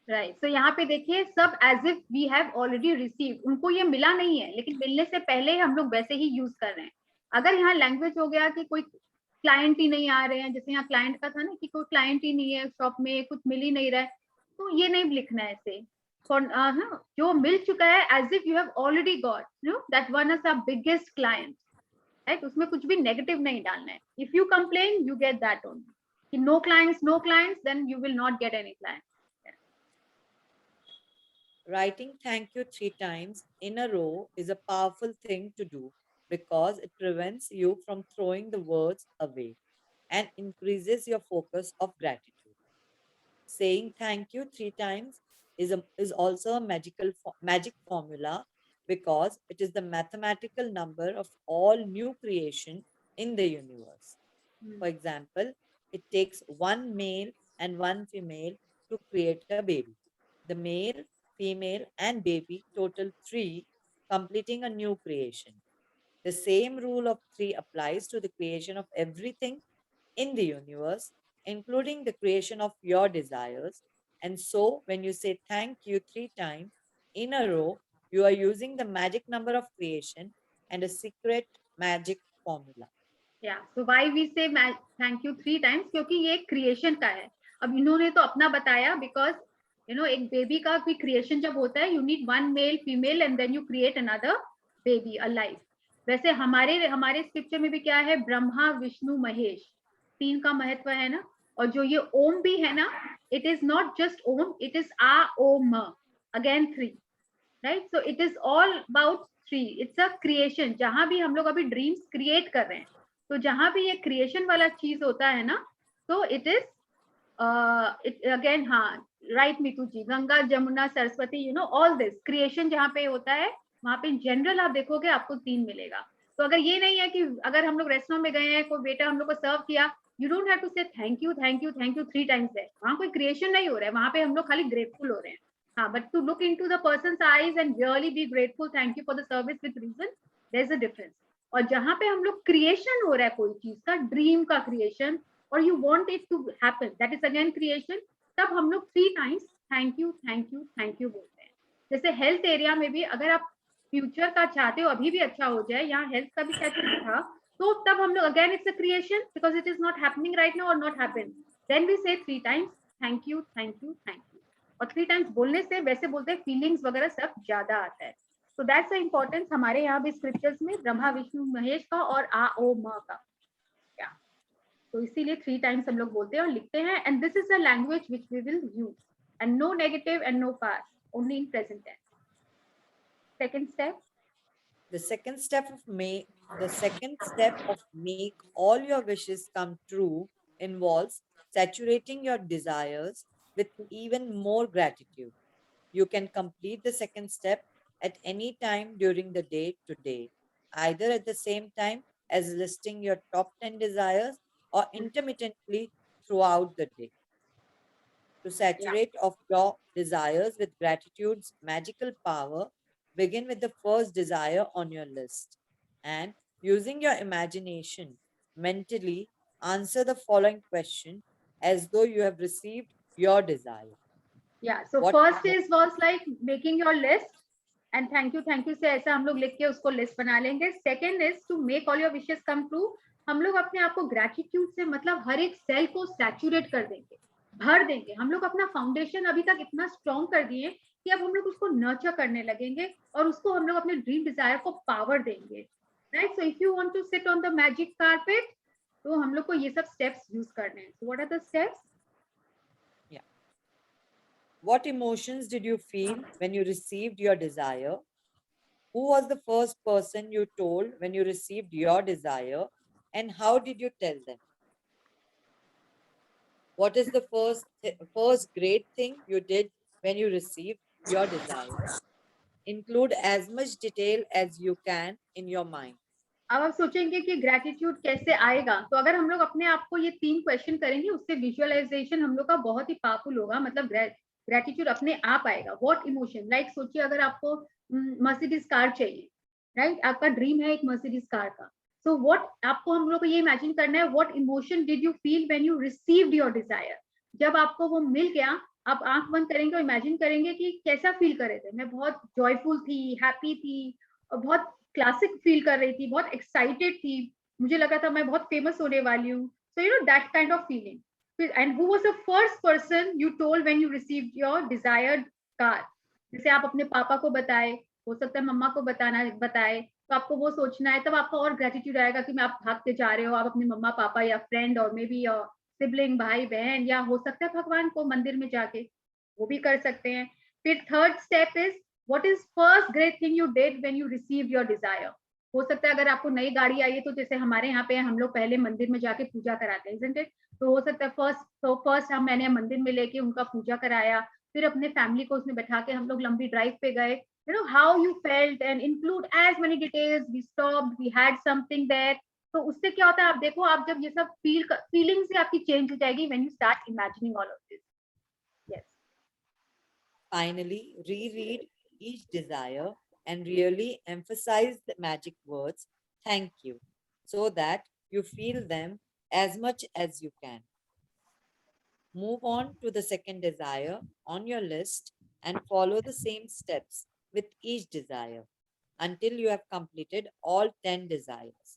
Right. So यहाँ पे देखिए सब as if we have already received. उनको ये मिला नहीं है लेकिन मिलने से पहले हम लोग वैसे ही यूज कर रहे हैं. अगर यहाँ लैंग्वेज हो गया कि कोई क्लाइंट ही नहीं आ रहे हैं, जैसे यहाँ क्लाइंट का था ना कि कोई क्लाइंट ही नहीं है शॉप में, कुछ मिल ही नहीं रहा है, तो ये नहीं लिखना है ऐसे. जो मिल चुका है as if you have already got no that one is our biggest client, right. उसमें कुछ भी नेगेटिव नहीं डालना है. If you complain you get that only. कि no clients then you will not get any client. Writing thank you 3 times in a row is a powerful thing to do because it prevents you from throwing the words away and increases your focus of gratitude. Saying thank you 3 times is also a magic formula because it is the mathematical number of all new creation in the universe. For example, it takes 1 male and 1 female to create a baby. The male, female and baby total 3, completing a new creation. The same rule of 3 applies to the creation of everything in the universe, including the creation of your desires. And so when you say thank you 3 times in a row, you are using the magic number of creation and a secret magic formula. Yeah, so why we say thank you 3 times? क्योंकि ये क्रिएशन का है. अब इन्होंने तो अपना बताया because you know एक बेबी का कोई क्रिएशन जब होता है, you need 1 male female and then you create another baby alive. वैसे हमारे स्क्रिप्चर में भी क्या है, ब्रह्मा विष्णु महेश 3 का महत्व है ना. और जो ये ओम भी है ना, it is not just Om, it is uh Om again 3, right? So it is all about 3. It's a creation. जहां भी हम लोग अभी ड्रीम्स क्रिएट कर रहे हैं, तो जहां भी ये क्रिएशन वाला चीज होता है ना, तो it is again हाँ right Meetu ji, Ganga Jamuna Saraswati, you know all this creation जहाँ पे होता है वहां पे जनरल आप देखोगे आपको 3 मिलेगा. तो अगर ये नहीं है कि अगर हम लोग रेस्टोरेंट में गए हैं, कोई बेटा हम लोग को सर्व किया, यू डोंट हैव टू से थैंक यू 3 टाइम्स है, वहां कोई क्रिएशन नहीं हो रहा है, वहां पे हम लोग खाली ग्रेटफुल हो रहे हैं. but to look into the person's eyes and really be grateful, thank you for the service with reason, there's a difference. और जहाँ पे हम लोग क्रिएशन हो रहा है कोई चीज का, ड्रीम का क्रिएशन, और you want it to happen, that is again creation, तब हम लोग 3 times thank you thank you thank you बोलते हैं. जैसे हेल्थ एरिया में भी अगर आप फ्यूचर का चाहते हो अभी भी अच्छा हो जाए, यहाँ हेल्थ का भी सेटल था, तो तब हम लोग again it's a creation because it is not happening right now और नॉट हैपन, देन वी से 3 times thank you thank you thank you. और 3 टाइम्स बोलने से वैसे बोलते हैं फीलिंग्स वगैरह सब ज्यादा आता है. सो दैट्स द इम्पोर्टेंस हमारे यहाँ भी स्क्रिप्चर्स में ब्रह्मा विष्णु महेश का और आ ओ म का. क्या तो इसीलिए 3 टाइम्स हम लोग बोलते हैं और लिखते हैं. And this is the language which we will use, and no negative and no past, only in present tense. Second step. The second step of make all your wishes come true involves saturating your desires with even more gratitude. You can complete the second step at any time during the day today, either at the same time as listing your top 10 desires or intermittently throughout the day. To saturate of your desires with gratitude's magical power, begin with the first desire on your list and, using your imagination, mentally answer the following question as though you have received your desire. Yeah, so first was like making your list and thank you से ऐसा हम लोग लिख के उसको लिस्ट बना लेंगे. Second is to make all your wishes come true. हम लोग अपने आप को ग्रेटिट्यूड से मतलब हर एक सेल को सैचुरेट कर देंगे, भर देंगे. हम लोग अपना फाउंडेशन अभी तक इतना स्ट्रॉन्ग कर दिए कि अब हम लोग उसको नर्चर करने लगेंगे और उसको हम लोग अपने ड्रीम डिजायर को पावर देंगे. Right. So if you want to sit on the magic carpet, तो हम लोग को ये सब स्टेप्स यूज करने हैं. So what are the steps? What emotions did you feel when you received your desire? Who was the first person you told when you received your desire, and how did you tell them? What is the first great thing you did when you received your desire? Include as much detail as you can in your mind. अब आप सोचेंगे कि ग्रेटिट्यूड कैसे आएगा, तो अगर हम लोग अपने आप को ये 3 क्वेश्चन करेंगे, उससे विजुअलाइजेशन हम लोग का बहुत ही पावरफुल होगा. मतलब ग्रेटिट्यूड अपने आप आएगा. व्हाट इमोशन, लाइक सोचिए अगर आपको मर्सिडीज कार चाहिए, राइट, आपका ड्रीम है एक मर्सिडीज कार का. सो व्हाट आपको हम लोग को ये इमेजिन करना है, what emotion did you feel when you received your desire. जब आपको वो मिल गया, आप आंख बंद करेंगे और इमेजिन करेंगे कि कैसा फील कर रहे थे. मैं बहुत जॉयफुल थी, हैप्पी थी, और बहुत क्लासिक फील कर रही थी, बहुत एक्साइटेड थी, मुझे लगा था मैं बहुत फेमस होने वाली हूँ. So you know that kind of feeling. And who was the first person you told when you received your desired car? जैसे आप अपने पापा को बताए, हो सकता है मम्मा को बताए, तो आपको वो सोचना है, तब आपको और ग्रेटिट्यूड आएगा कि मैं आप भागते जा रहे हो, आप अपने मम्मा पापा या फ्रेंड और मे बी सिबलिंग भाई बहन, या हो सकता है भगवान को मंदिर में जाके, वो भी कर सकते हैं. फिर third step is what is first great thing you did when you received your desire. हो सकता है अगर आपको नई गाड़ी आई है, तो जैसे हमारे यहाँ पे हम लोग पहले मंदिर में जाके पूजा कराते हैं, isn't it? तो हो सकता है फर्स्ट मैंने मंदिर में लेके उनका पूजा कराया, फिर अपने फैमिली को उसमें बैठा के हम लोग लंबी ड्राइव पे गए. You know how you felt and include as many details. We stopped, we had something there. तो उससे क्या होता है, आप देखो, आप जब ये सब फीलिंग से आपकी चेंज हो जाएगी when you start imagining all of this. Yes. Finally, reread each desire and really emphasize the magic words thank you so that you feel them as much as you can. Move on to the second desire on your list and follow the same steps with each desire until you have completed all 10 desires.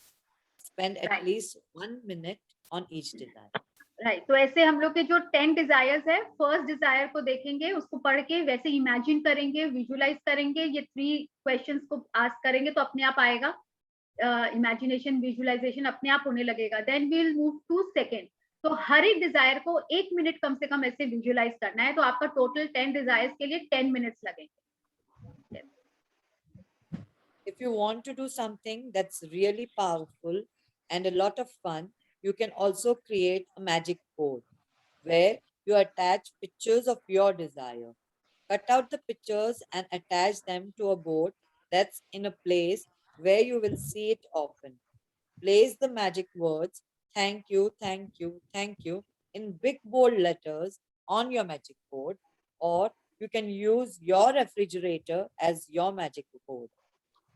Spend at least 1 minute on each desire. Right. तो ऐसे हम लोग के जो 10 डिजायर्स है, फर्स्ट डिजायर को देखेंगे, उसको पढ़ के वैसे इमेजिन करेंगे, विजुअलाइज करेंगे, ये 3 क्वेश्चंस को आस्क करेंगे, तो अपने आप आएगा. इमेजिनेशन विजुअलाइजेशन अपने आप होने लगेगा. Then we will move to second. तो हर एक डिजायर को 1 मिनट कम से कम ऐसे विजुअलाइज करना है, तो आपका टोटल 10 डिजायर्स के लिए 10 मिनट्स लगेंगे. If you want to do something that's really powerful and a lot of fun, you can also create a magic board where you attach pictures of your desire. Cut out the pictures and attach them to a board that's in a place where you will see it often. Place the magic words, thank you, thank you, thank you, in big bold letters on your magic board, or you can use your refrigerator as your magic board.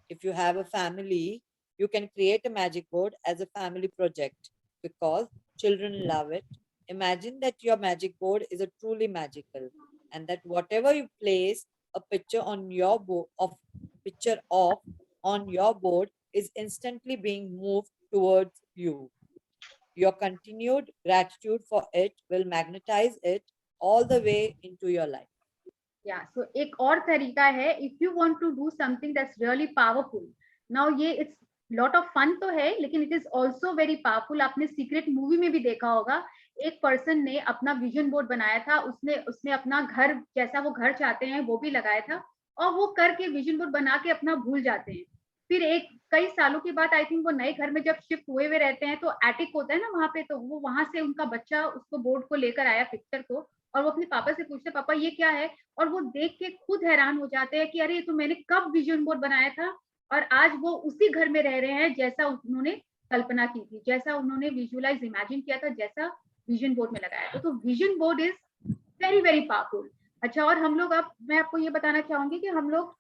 If you have a family, you can create a magic board as a family project because children love it. Imagine that your magic board is a truly magical, and that whatever you place a picture on your board on your board is instantly being moved towards you. Your continued gratitude for it will magnetize it all the way into your life. Yeah, so एक और तरीका है, if you want to do something that's really powerful. Now ये it's lot of fun तो है, लेकिन it is also very powerful. आपने सीक्रेट मूवी में भी देखा होगा, एक पर्सन ने अपना विजन बोर्ड बनाया था, उसने अपना घर जैसा वो घर चाहते हैं वो भी लगाया था, और वो करके विजन बोर्ड बना के अपना भूल जाते हैं। फिर कई सालों के बाद आई थिंक वो नए घर में जब शिफ्ट हुए हुए रहते हैं, तो एटिक होता है ना वहां पे, तो वो वहां से उनका बच्चा उसको बोर्ड को लेकर आया, पिक्चर को, और वो अपने पापा से पूछते, पापा ये क्या है, और वो देख के खुद हैरान हो जाते हैं कि अरे ये तो मैंने कब विजन बोर्ड बनाया था, और आज वो उसी घर में रह रहे हैं जैसा उन्होंने कल्पना की थी, जैसा उन्होंने विजुअलाइज इमेजिन किया था, जैसा विजन बोर्ड में लगाया था। तो vision board is very very powerful. अच्छा, और हम लोग, अब मैं आपको ये बताना चाहूंगी कि हम लोग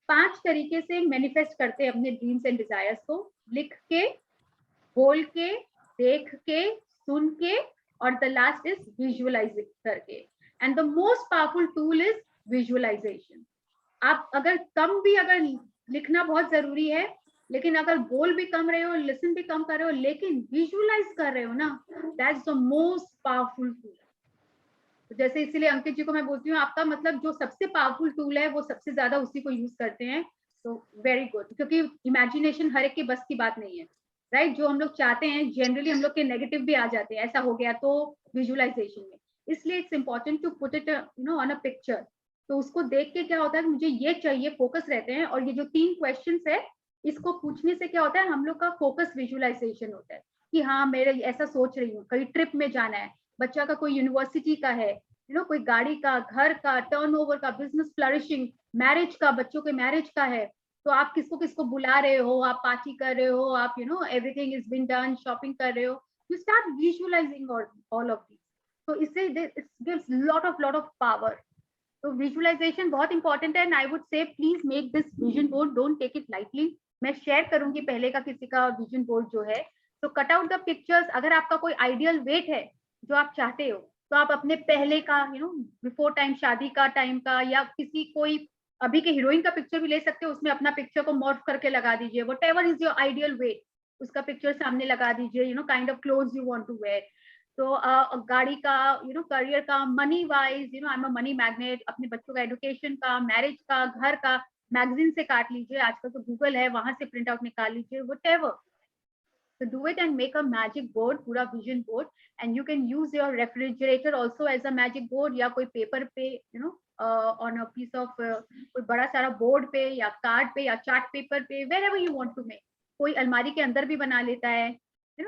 5 तरीके से मैनिफेस्ट करते हैं अपने ड्रीम्स एंड डिजायर्स को, लिख के, बोल के, देख के, सुन के, और द लास्ट इज विजुअलाइज करके। And the most powerful tool is visualisation. आप अगर लिखना बहुत जरूरी है, लेकिन अगर बोल भी कम रहे हो, लिसन भी कम कर रहे हो, लेकिन विजुअलाइज कर रहे हो ना, that's the most powerful tool. जैसे इसीलिए अंकित जी को मैं बोलती हूँ, आपका मतलब जो सबसे पावरफुल टूल है वो सबसे ज्यादा उसी को यूज करते हैं। तो वेरी गुड, क्योंकि इमेजिनेशन हर एक के बस की बात नहीं है, राइट? जो हम लोग चाहते हैं जनरली हम लोग के नेगेटिव भी आ जाते हैं, ऐसा हो गया तो विजुअलाइजेशन में। इसलिए it's important to put it on a picture. तो उसको देख के क्या होता है, मुझे ये चाहिए, फोकस रहते हैं। और ये जो 3 क्वेश्चंस है, इसको पूछने से क्या होता है, हम लोग का फोकस विजुअलाइजेशन होता है कि हाँ मेरे ऐसा सोच रही हूँ, कहीं ट्रिप में जाना है, बच्चा का कोई यूनिवर्सिटी का है, कोई गाड़ी का, घर का, टर्नओवर का, बिजनेस फ्लरिशिंग, मैरिज का, बच्चों के मैरिज का है, तो आप किसको किसको बुला रहे हो, आप पार्टी कर रहे हो, आप everything is been done, shopping कर रहे हो, you start visualising all of this. तो इससे it gives lot of power. तो विजुअलाइजेशन बहुत इंपॉर्टेंट है, and I would say please make this vision board, don't take it lightly. मैं शेयर करूंगी पहले का किसी का विजन बोर्ड जो है। तो कट आउट द पिक्चर्स। अगर आपका कोई आइडियल वेट है जो आप चाहते हो, तो आप अपने पहले का बिफोर टाइम, शादी का टाइम का, या किसी कोई अभी के हीरोइन का पिक्चर भी ले सकते हो, उसमें अपना पिक्चर को मॉर्फ करके लगा दीजिए। Whatever is your ideal weight, उसका पिक्चर सामने लगा दीजिए, kind of clothes you want to wear. तो गाड़ी का, करियर का, money wise, I am a money magnet, अपने बच्चों का एजुकेशन का, मैरिज का, घर का, मैगजीन से काट लीजिए, आजकल तो गूगल है, वहां से प्रिंट आउट निकाल लीजिए, whatever. So do it and make a magic board, पूरा vision board, and you can use your refrigerator also as a magic board, या कोई पेपर पे on a piece of कोई बड़ा सारा बोर्ड पे, या कार्ड पे, या चार्ट पेपर पे, wherever you want to make। कोई अलमारी के अंदर भी बना लेता है,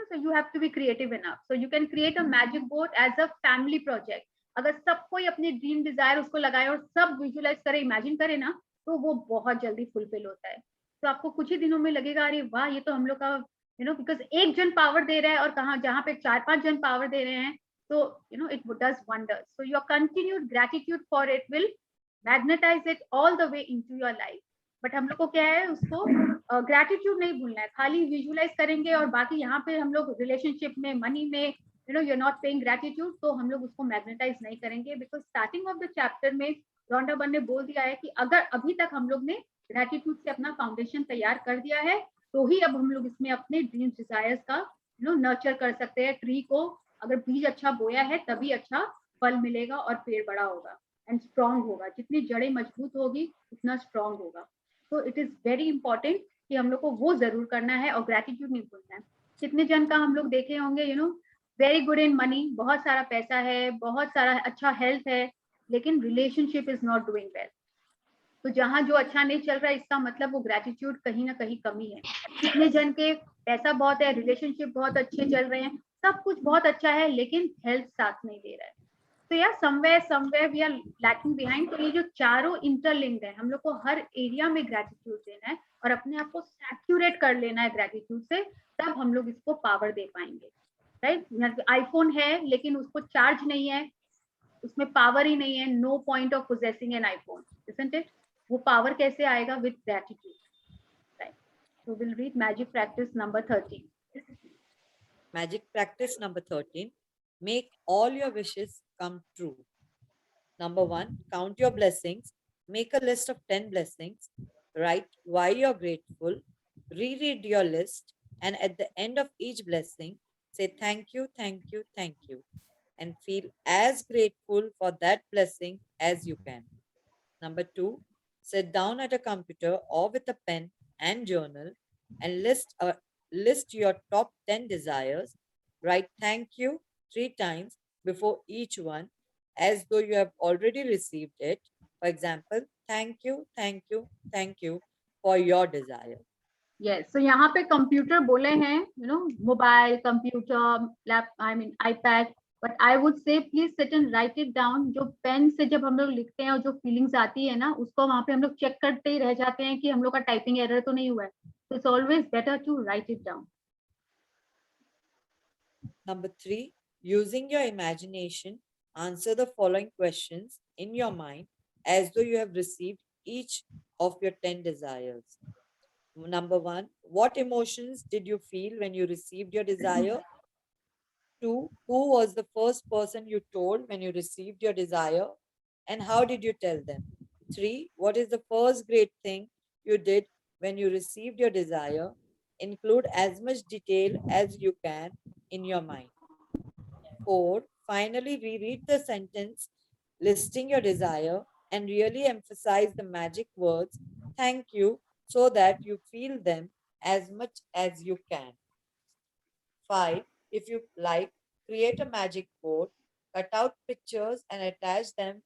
so you have to be creative enough, so you can create a magic board as a family project। अगर सब कोई अपने ड्रीम डिजायर उसको लगाए और सब विजुअलाइज करे, इमेजिन करे ना, तो वो बहुत जल्दी फुलफिल होता है। तो आपको कुछ ही दिनों में लगेगा अरे वाह, ये तो हम लोग का बिकॉज एक जन पावर दे रहा है, और कहाँ जहाँ पे 4-5 जन पावर दे रहे हैं, तो it does wonders. So your continued gratitude for it will magnetise it all the way into your life. But हम लोग को क्या है, उसको ग्रेटिट्यूड नहीं भूलना है, खाली विजुअलाइज करेंगे और बाकी यहाँ पे हम लोग रिलेशनशिप में, मनी में, you're not paying gratitude, तो हम लोग उसको मैग्नेटाइज नहीं करेंगे। Because starting of the chapter में रॉन्डा बन ने बोल दिया है कि अगर अभी तक हम लोग ने ग्रेटिट्यूड से अपना फाउंडेशन तैयार कर दिया है, तो ही अब हम लोग इसमें अपने ड्रीम्स डिजायर्स का नर्चर कर सकते हैं। ट्री को अगर बीज अच्छा बोया है, तभी अच्छा फल मिलेगा और पेड़ बड़ा होगा एंड स्ट्रॉन्ग होगा। जितनी जड़ें मजबूत होगी उतना स्ट्रॉन्ग होगा। तो इट इज वेरी इंपॉर्टेंट कि हम लोग को वो जरूर करना है और ग्रेटिट्यूड नहीं भूलना है। कितने जन का हम लोग देखे होंगे वेरी गुड इन मनी, बहुत सारा पैसा है, बहुत सारा अच्छा हेल्थ है, लेकिन relationship is not doing well. तो जहाँ जो अच्छा नहीं चल रहा है, इसका मतलब वो ग्रेटिट्यूड कहीं ना कहीं कमी है। कितने जन के पैसा बहुत है, रिलेशनशिप बहुत अच्छे चल रहे हैं, सब कुछ बहुत अच्छा है, लेकिन हेल्थ साथ नहीं दे रहा है। तो यार somewhere we are lacking behind. तो ये जो चारों इंटरलिंक्ड है, हम लोग को हर एरिया में ग्रेटिट्यूड देना है और अपने आप को सैचुरेट कर लेना है ग्रेटिट्यूड से, तब हम लोग इसको पावर दे पाएंगे, राइट? आईफोन है लेकिन उसको चार्ज नहीं है, उसमें पावर ही नहीं है, no point of possessing an iPhone, isn't it? वो पावर कैसे आएगा? With gratitude, right? So we'll read magic practice number 13. Magic practice number 13. Make all your wishes come true. Number 1, count your blessings. Make a list of 10 blessings. Write why you're grateful. Reread your list. And at the end of each blessing, say thank you, thank you, thank you. And feel as grateful for that blessing as you can. Number 2, sit down at a computer or with a pen and journal and list your top 10 desires. Write thank you 3 times before each one as though you have already received it. For example, thank you, thank you, thank you for your desire. Yes, so यहाँ पे कंप्यूटर बोले हैं, you know, mobile, computer, lap, I mean iPad, but I would say please sit and write it down. जो पेन से जब हम लोग लिखते हैं और जो फीलिंग्स आती है ना, उसको वहाँ पे हम लोग चेक करते ही रह जाते हैं कि हम लोग का टाइपिंग एरर तो नहीं हुआ है. So it's always better to write it down. Number 3, using your imagination, answer the following questions in your mind as though you have received each of your 10 desires. Number 1, what emotions did you feel when you received your desire? 2, who was the first person you told when you received your desire? And how did you tell them? 3, what is the first great thing you did when you received your desire? Include as much detail as you can in your mind. 4, finally reread the sentence listing your desire and really emphasize the magic words thank you so that you feel them as much as you can. 5, if you like, create a magic board, cut out pictures and attach them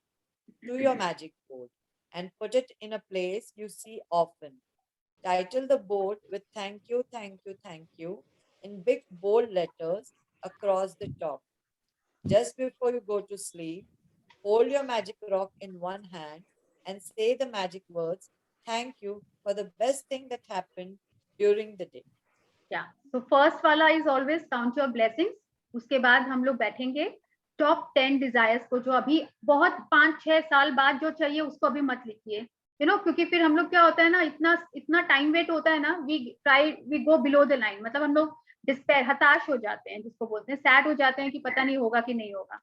to your magic board and put it in a place you see often. Title the board with thank you, thank you, thank you in big bold letters across the top. Just before you go to sleep, hold your magic rock in one hand and say the magic words, thank you for the best thing that happened during the day. Yeah, so first वाला is always count your blessings. उसके बाद हम लोग बैठेंगे टॉप 10 डिजायर्स को, जो अभी बहुत 5-6 साल बाद जो चाहिए उसको अभी मत लिखिए, यू नो, क्योंकि फिर हम लोग क्या होता है ना, इतना टाइम वेट होता है ना, we go below the line, मतलब हम लोग डिस्पेयर, हताश हो जाते हैं, जिसको बोलते हैं सैड हो जाते हैं कि पता नहीं होगा कि नहीं होगा.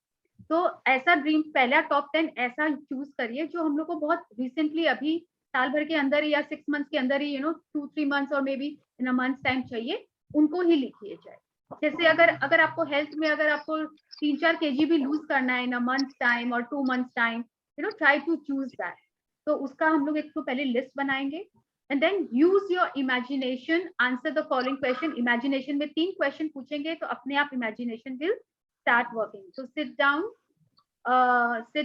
तो ऐसा ड्रीम पहला टॉप 10 ऐसा चूज करिए जो हम लोग को बहुत रिसेंटली, अभी साल भर के अंदर या 6 मंथ्स के अंदर ही, यू नो, 2-3 मंथ्स और may be in a months time चाहिए, उनको ही लिखिए जाए. जैसे अगर आपको हेल्थ में, अगर आपको 3-4 kg भी लूज करना है इन अ मंथ टाइम और 2 months time, you know, try to choose that. तो उसका हम लोग एक तो पहले लिस्ट बनाएंगे and then use your imagination, answer the following question. Imagination में 3 क्वेश्चन पूछेंगे तो अपने आप imagination will start working. So sit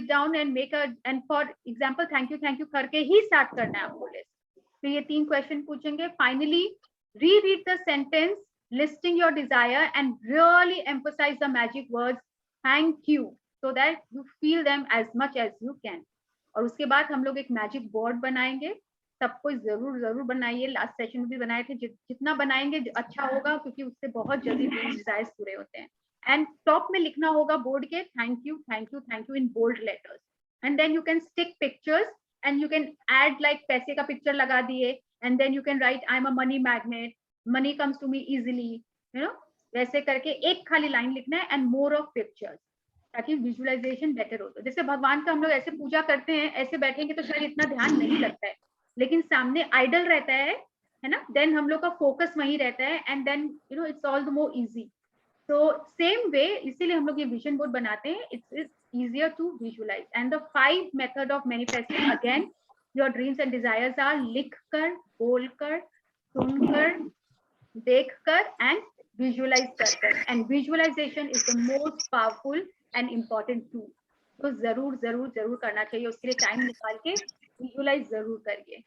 down and make a, and for example thank you करके ही स्टार्ट करना है आपको लिस्ट. तो ये 3 क्वेश्चन पूछेंगे. Finally reread the sentence listing your desire and really emphasize the magic words thank you so that you feel them as much as you can. और उसके बाद हम लोग एक मैजिक बोर्ड बनाएंगे. सबको जरूर बनाइए, लास्ट सेशन में भी बनाए थे. जितना बनाएंगे अच्छा होगा, क्योंकि उससे बहुत जल्दी डिजायर्स पूरे होते हैं. एंड टॉप में लिखना होगा बोर्ड के thank you in bold letters. And then you can stick pictures and you can add, like पैसे का पिक्चर लगा दिए, and then you can write I'm a money magnet, money comes to me easily, you know, वैसे करके एक खाली लाइन लिखना है and more of pictures, ताकि विजुअलाइजेशन बेटर हो. तो जैसे भगवान का हम लोग ऐसे पूजा करते हैं, ऐसे बैठेंगे तो शायद इतना ध्यान नहीं लगता है, लेकिन सामने आइडल रहता है ना, देन हम लोग का फोकस वहीं रहता है and then you know it's all the more easy. तो सेम वे, इसीलिए हम लोग ये विजन बोर्ड बनाते हैं. It's easier to visualize. And the 5 method of manifesting, again, your dreams and desires are लिखकर, बोलकर, सुनकर, देखकर and visualize कर. And visualization is the most powerful and important tool. तो जरूर करना चाहिए. उसके लिए टाइम निकाल के विजुअलाइज जरूर करिए,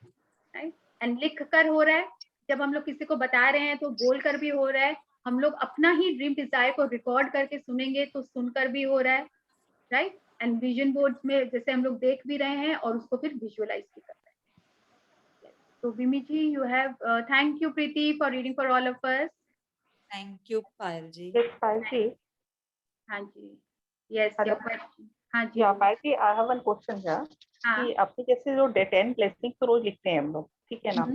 राइट. एंड लिख कर हो रहा है, जब हम लोग किसी को बता रहे हैं तो बोलकर भी हो रहा है. हम लोग अपना ही ड्रीम डिजायर को रिकॉर्ड करके सुनेंगे तो सुनकर भी हो रहा है, राइट. एंड विजन बोर्ड में जैसे हम लोग देख भी रहे हैं और उसको फिर विजुअलाइज भी कर रहे हैं. तो Vimi ji, you have, thank you Preeti for reading for all of us. Thank you, Payal ji. Yes, Payal ji. हाँ जी, यस, योर क्वेश्चन. हाँ जी या Payal ji, I have one question here हाँ कि अपने जैसे जो 10 ब्लेसिंग्स तो रोज लिखते हैं हम लोग, ठीक है ना?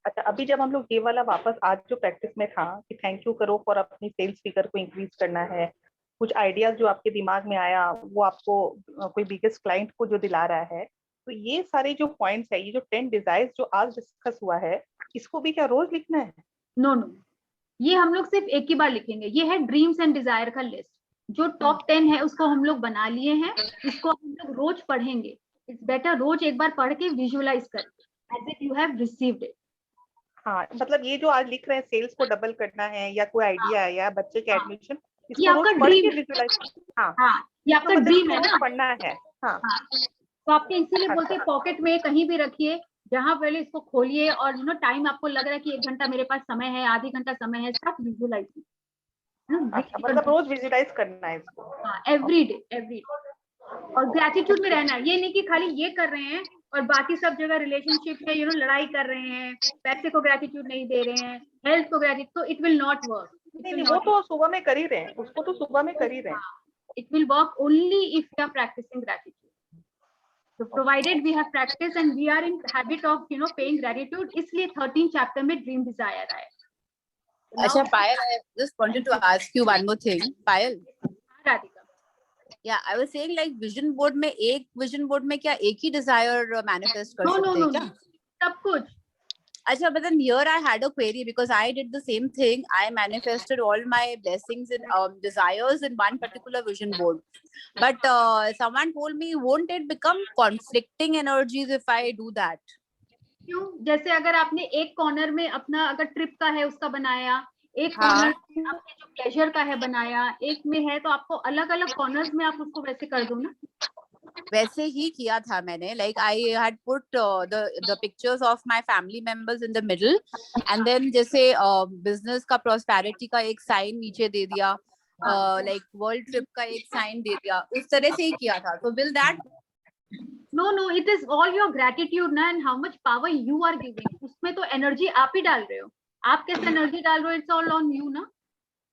अच्छा, अभी जब हम लोग ये वाला वापस आज जो प्रैक्टिस में था कि थैंक यू करो फॉर अपनी सेल्स फिगर को इंक्रीज करना है, कुछ आइडियाज जो आपके दिमाग में आया वो आपको कोई बिगेस्ट क्लाइंट को जो दिला रहा है, तो ये सारे जो पॉइंट्स है, ये जो 10 डिजायर्स जो आज डिस्कस हुआ है, इसको भी क्या रोज लिखना है? नो नो, ये हम लोग सिर्फ एक ही बार लिखेंगे। ये है ड्रीम्स एंड डिजायर का लिस्ट, जो टॉप 10 है उसको हम लोग बना लिए हैं, इसको हम लोग रोज पढ़ेंगे। इट्स बेटर रोज एक बार पढ़ के विजुअलाइज करके as if you have received it. हाँ, मतलब ये जो आज लिख रहे हैं सेल्स को डबल करना है या कोई आइडिया है या बच्चे के एडमिशन, ये इसको आपका रोज पढ़ के ड्रीम, विजुअलाइज। हाँ ये आपका मतलब ड्रीम है रोज ना। पढ़ना है। हाँ तो आपके इसीलिए बोलते हैं पॉकेट में कहीं भी रखिए, जहां पहले इसको खोलिए और टाइम आपको लग रहा है कि 1 घंटा मेरे पास समय है, आधी घंटा समय है, स्टार्ट विजुअलाइजिंग। अच्छा, मतलब रोज विजुअलाइज करना है इसको। हाँ, एवरी डे। और ग्रेटिट्यूड में रहना है, ये नहीं कि खाली ये कर रहे हैं और बाकी सब जगह रिलेशनशिप में लड़ाई कर रहे हैं, पैसे को ग्रेटिट्यूड नहीं दे रहे हैं, हेल्थ को ग्रेटिट्यूड, तो इट विल नॉट वर्क। नहीं, वो तो सुबह में कर ही रहे हैं, उसको तो सुबह में कर ही रहे हैं। It will work only if you are practising gratitude. So provided we have practice and we are in habit of paying gratitude, इसलिए 13 चैप्टर में ड्रीम डिजायर आए। अच्छा पायल, I just wanted to ask you one more thing. Payal, Radhika, yeah, I was saying like vision board में, एक vision board में क्या एक ही desire manifest कर सकते हैं क्या? सब कुछ। अच्छा, but then here I had a query because I did the same thing. I manifested all my blessings and desires in one particular vision board. But someone told me, won't it become conflicting energies if I do that? क्यों? जैसे अगर आपने एक कॉर्नर में अपना अगर ट्रिप का है उसका बनाया, एक कॉर्नर में आपने जो प्लेजर का है बनाया, एक में है, तो आपको अलग अलग कॉर्नर्स में आप उसको वैसे कर दो ना। वैसे ही किया था मैंने, like I had put the pictures of my family members in the middle and then जैसे business का prosperity का एक sign नीचे दे दिया, like world trip का एक sign दे दिया, उस तरह से ही किया था। So will that? No, it is all your gratitude ना, and how much power you are giving. उसमें तो एनर्जी आप ही डाल रहे हो, आप कैसे एनर्जी डाल रहे हो, it's all on you ना।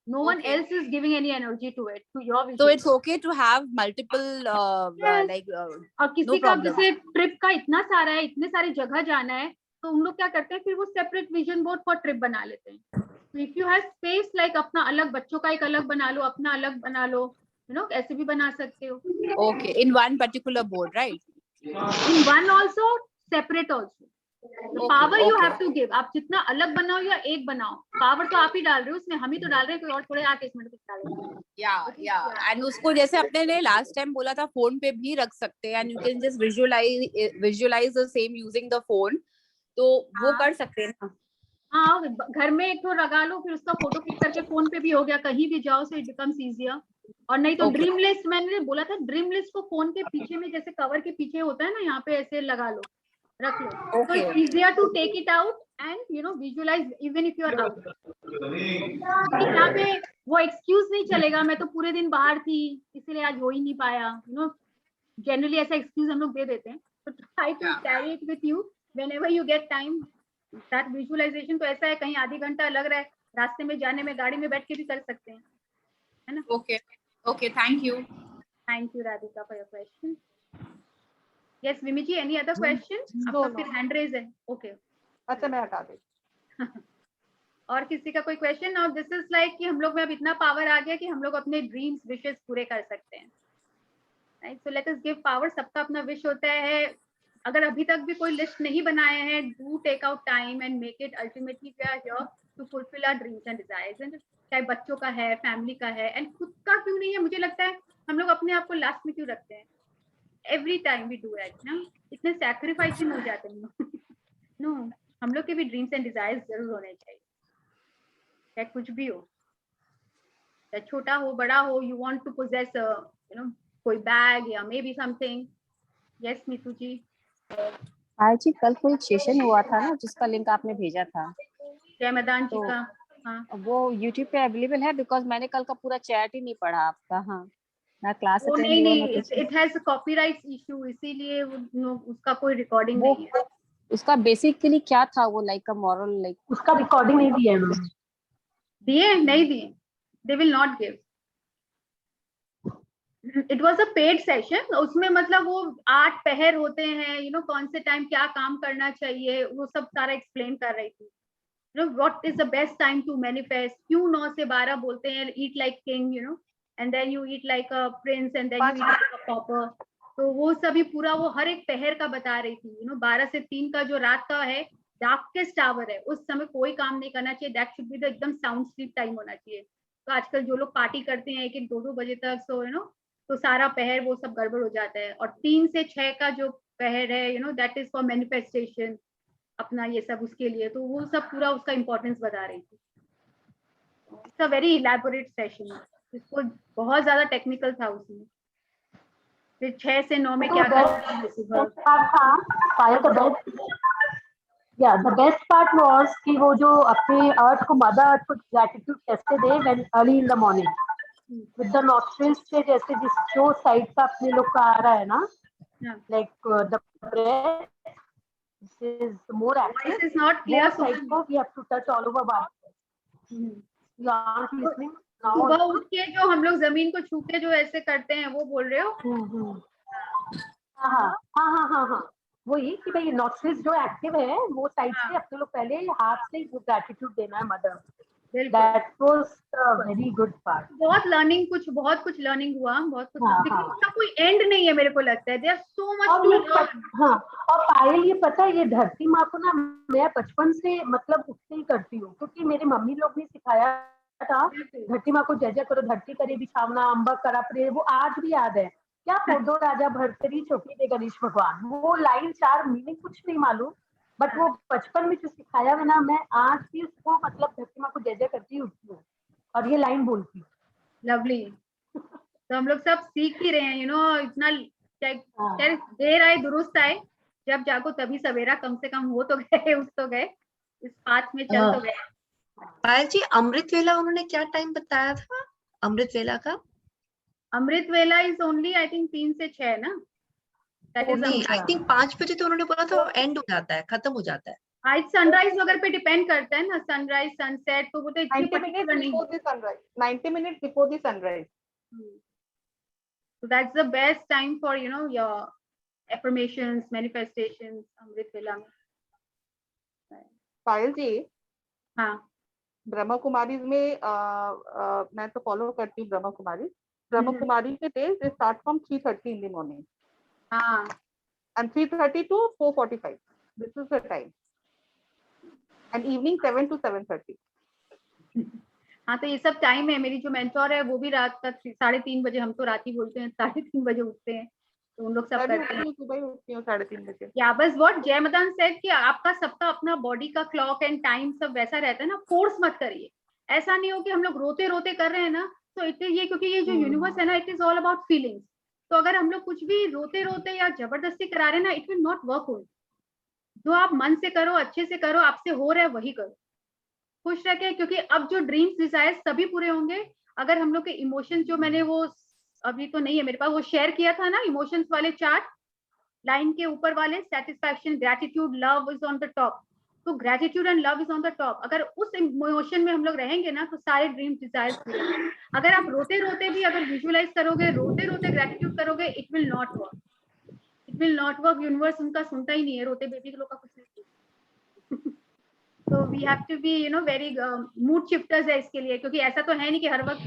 No one else is giving any energy to it, to your vision. So it's okay to have multiple like और किसी का जैसे ट्रिप का इतना सारा है, इतने सारी जगह जाना है, तो उन लोग क्या करते हैं, फिर वो separate vision board for trip बना लेते हैं। तो if you have space, like अपना अलग, बच्चों का एक अलग बना लो, अपना अलग बना लो, ऐसे भी बना सकते हो। Okay, in one particular board, right? In one also, separate also. The power you have to give. आप जितना अलग बनाओ या एक बनाओ, पावर तो आप ही डाल रहे हो उसमें, हम ही तो डाल रहे हैं, कोई और थोड़े आके इसमें डालेंगे। Yeah, and उसको जैसे अपने ने last time बोला था फोन पे भी रख सकते हैं, and you can just visualize the same using the phone, तो वो कर सकते हैं ना। हाँ, घर में एक तो लगा लो, फिर उसका फोटो क्लिक करके फोन पे भी हो गया, कहीं भी जाओ, so it becomes easier। और नहीं तो ड्रीम लिस्ट, मैंने बोला था ड्रीम लिस्ट को फोन के पीछे में, जैसे कवर के पीछे होता है ना, यहाँ पे ऐसे लगा लो, रख लो, so it's easier to take it out and visualize even if you are out। यहाँ पे वो एक्सक्यूज नहीं चलेगा, मैं तो पूरे दिन बाहर थी इसलिए आज हो ही नहीं पाया, जनरली ऐसा एक्सक्यूज हम लोग दे देते हैं। तो try to carry it with you whenever you get time। that visualization तो ऐसा है, कहीं आधी घंटा लग रहा है, रास्ते में जाने में गाड़ी में बैठ के भी कर सकते हैं, है ना। Okay, thank you Radhika for your question। Yes, Vimi ji, any other question? आपका फिर हैंड रेज है। ओके, अच्छा मैं हटा दे। और किसी का कोई question? Now this is like कि हम लोग में अब इतना पावर आ गया कि हम लोग अपने ड्रीम्स विशेस पूरे कर सकते हैं, right. So let us give power. सबका अपना विश होता है। अगर अभी तक भी कोई लिस्ट नहीं बनाया है, do take out time and make it. Ultimately we are here to fulfil our dreams and desires, and चाहे बच्चों का है, फैमिली का है, एंड खुद का क्यों नहीं है। मुझे लगता है हम लोग अपने आप को लास्ट में क्यों रखते हैं? Every time we do it ना, इतने सैक्रिफाइसिंग हो जाते हैं। नो, हम लोग के भी ड्रीम्स एंड डिजायर्स जरूर होने चाहिए, चाहे कुछ भी हो, चाहे छोटा हो बड़ा हो। यू वांट टू पोजेस कोई बैग या maybe something. Yes Neetu ji. हाँ जी, कल कोई सेशन हुआ था ना जिसका लिंक आपने भेजा था, जय मैदान जी का। हाँ, वो YouTube पे अवेलेबल है? बिकॉज मैंने कल का पूरा चैट ही नहीं पढ़ा आपका। हाँ, ना क्लास अटेंड हुआ, नहीं, इट हैज कॉपीराइट इशू, इसीलिए उसका कोई रिकॉर्डिंग नहीं है। उसका बेसिकली क्या था वो, लाइक अ मॉरल, लाइक उसका रिकॉर्डिंग नहीं दिया है। दिए नहीं दिए, they will not give. It was a paid session, उसमें मतलब वो 8 पहर होते हैं, यू नो कौन से टाइम क्या काम करना चाहिए, वो सब सारा एक्सप्लेन कर रही थी। You know what is the best time to manifest, क्यों 9 से 12 बोलते हैं eat like king, you know, and then you eat like a prince and then you eat like a pauper. तो वो सभी पूरा वो हर एक पहर का बता रही थी। यू नो 12 से 3 का जो रात का है, डार्केस्ट आवर है, उस समय कोई काम नहीं करना चाहिए, दैट शुड बी द एकदम साउंड स्लीप टाइम होना चाहिए। तो आजकल जो लोग पार्टी करते हैं 1-1, 2-2 बजे तक, सो यू नो तो सारा पहर वो सब गड़बड़ हो जाता है। और 3 से 6 का जो पहर है, you know that is for manifestation, अपना ये सब उसके लिए। तो वो सब पूरा उसका इम्पोर्टेंस बता रही थी। It's a very elaborate session, इसको बहुत ज्यादा टेक्निकल था उसमें। फिर 6 से 9 में क्या करना है सुबह। Yeah, the best part was कि वो जो अपने अर्थ को, मदर अर्थ को ग्रेटिट्यूड कैसे दे when early in the morning with the nostrils से, जैसे जिस जो साइड का अपने लोग का आ रहा है ना, like the breath, this is more active. This is not clear. Side को we have to touch all over body. You aren't listening now. सुबह उठ के जो हम लोग जमीन को छू के जो ऐसे करते हैं, वो बोल रहे हो? हाँ, वही कि भाई नॉस्ट्रिल्स जो एक्टिव है वो साइड से अपने लोग पहले हाथ से ग्रेटिट्यूड देना है mother. That was a very good part. बहुत कुछ लर्निंग हुआ, बहुत कुछ लेकिन उसका कोई एंड नहीं है मेरे को लगता है। There's so much to learn. हाँ, और पायल ये पता है, ये धरती माँ को ना मैं बचपन से मतलब उससे ही करती हूँ, क्योंकि मेरी मम्मी लोग ने सिखाया था धरती माँ को जय जय करो, धरती करे बिछावना, अम्बा करा प्रे, वो आज भी याद है। क्या फोटो राजा भरतरी चौकी दे गणेश भगवान, वो लाइन 4 मीनिंग कुछ नहीं मालूम, बट वो बचपन में जो सिखाया है ना, मैं आज भी उसको मतलब धरती माँ को जय जय करती उठती हूँ और ये लाइन बोलती हूँ। लवली। तो हम लोग सब सीख ही रहे हैं, यू नो, इतना देर आए दुरुस्त आए, जब जागो तभी सवेरा, कम से कम हो तो गए, उठ तो गए, इस पाथ में चल तो गए। पायल जी, अमृत वेला उन्होंने क्या टाइम बताया था अमृत वेला का? अमृत वेला इज ओनली आई थिंक 3 से 6 ना, दैट इज आई थिंक 5 बजे तो उन्होंने बोला था एंड हो जाता है, खत्म हो जाता है। आज सनराइज वगैरह पे डिपेंड करता है ना, सनराइज सनसेट, तो वो तो 90 minutes before the sunrise, 90 minutes before the sunrise. So that's the best time for, you know, your affirmations, manifestations, अमृत वेला में। पायल जी, हाँ, ब्रह्मा कुमारी में मैं तो फॉलो करती हूँ ब्रह्मा कुमारी। ब्रह्मा कुमारी के days they start from 3:30 in the morning. हाँ, and 3:30 to 4:45. This is the time. And evening 7 to 7:30. हाँ, तो ये सब टाइम है। मेरी जो मेंटोर है वो भी रात का 3:30 बजे, हम तो रात ही बोलते हैं, 3:30 बजे उठते हैं, तो उन लोग सब करते हैं। सुबह उठती हूँ 3:30 बजे। या बस व्हाट जय मदान सेड कि आपका सबका अपना बॉडी का क्लॉक एंड टाइम सब वैसा रहता है ना, फोर्स मत करिए। ऐसा नहीं हो कि हम लोग रोते रोते कर रहे हैं ना, तो इतने ये, क्योंकि ये जो यूनिवर्स है ना, it is all about feelings. तो अगर हम लोग कुछ भी रोते रोते या जबरदस्ती करा रहे हैं ना, it will not work out. जो आप मन से करो, अच्छे से करो, आपसे हो रहा है वही करो, खुश रह के, क्योंकि अब जो ड्रीम्स डिजायर्स सभी पूरे होंगे अगर हम लोग के इमोशंस, जो मैंने वो अभी तो नहीं है मेरे पास, वो शेयर किया था ना इमोशंस वाले चार्ट, लाइन के ऊपर वाले, satisfaction, gratitude, love is on the top. तो gratitude and love is on the top. अगर उस इमोशन में हम लोग रहेंगे ना, तो सारे ड्रीम्स डिजायर्स पूरे होंगे। अगर आप रोते रोते भी अगर विजुअलाइज करोगे, रोते रोते ग्रेटिट्यूड करोगे, it will not work, it will not work. Universe उनका सुनता ही नहीं है, रोते बेबी के लोग का कुछ नहीं। तो we have to be, you know, very mood shifters है इसके लिए, क्योंकि ऐसा तो है नहीं कि हर वक्त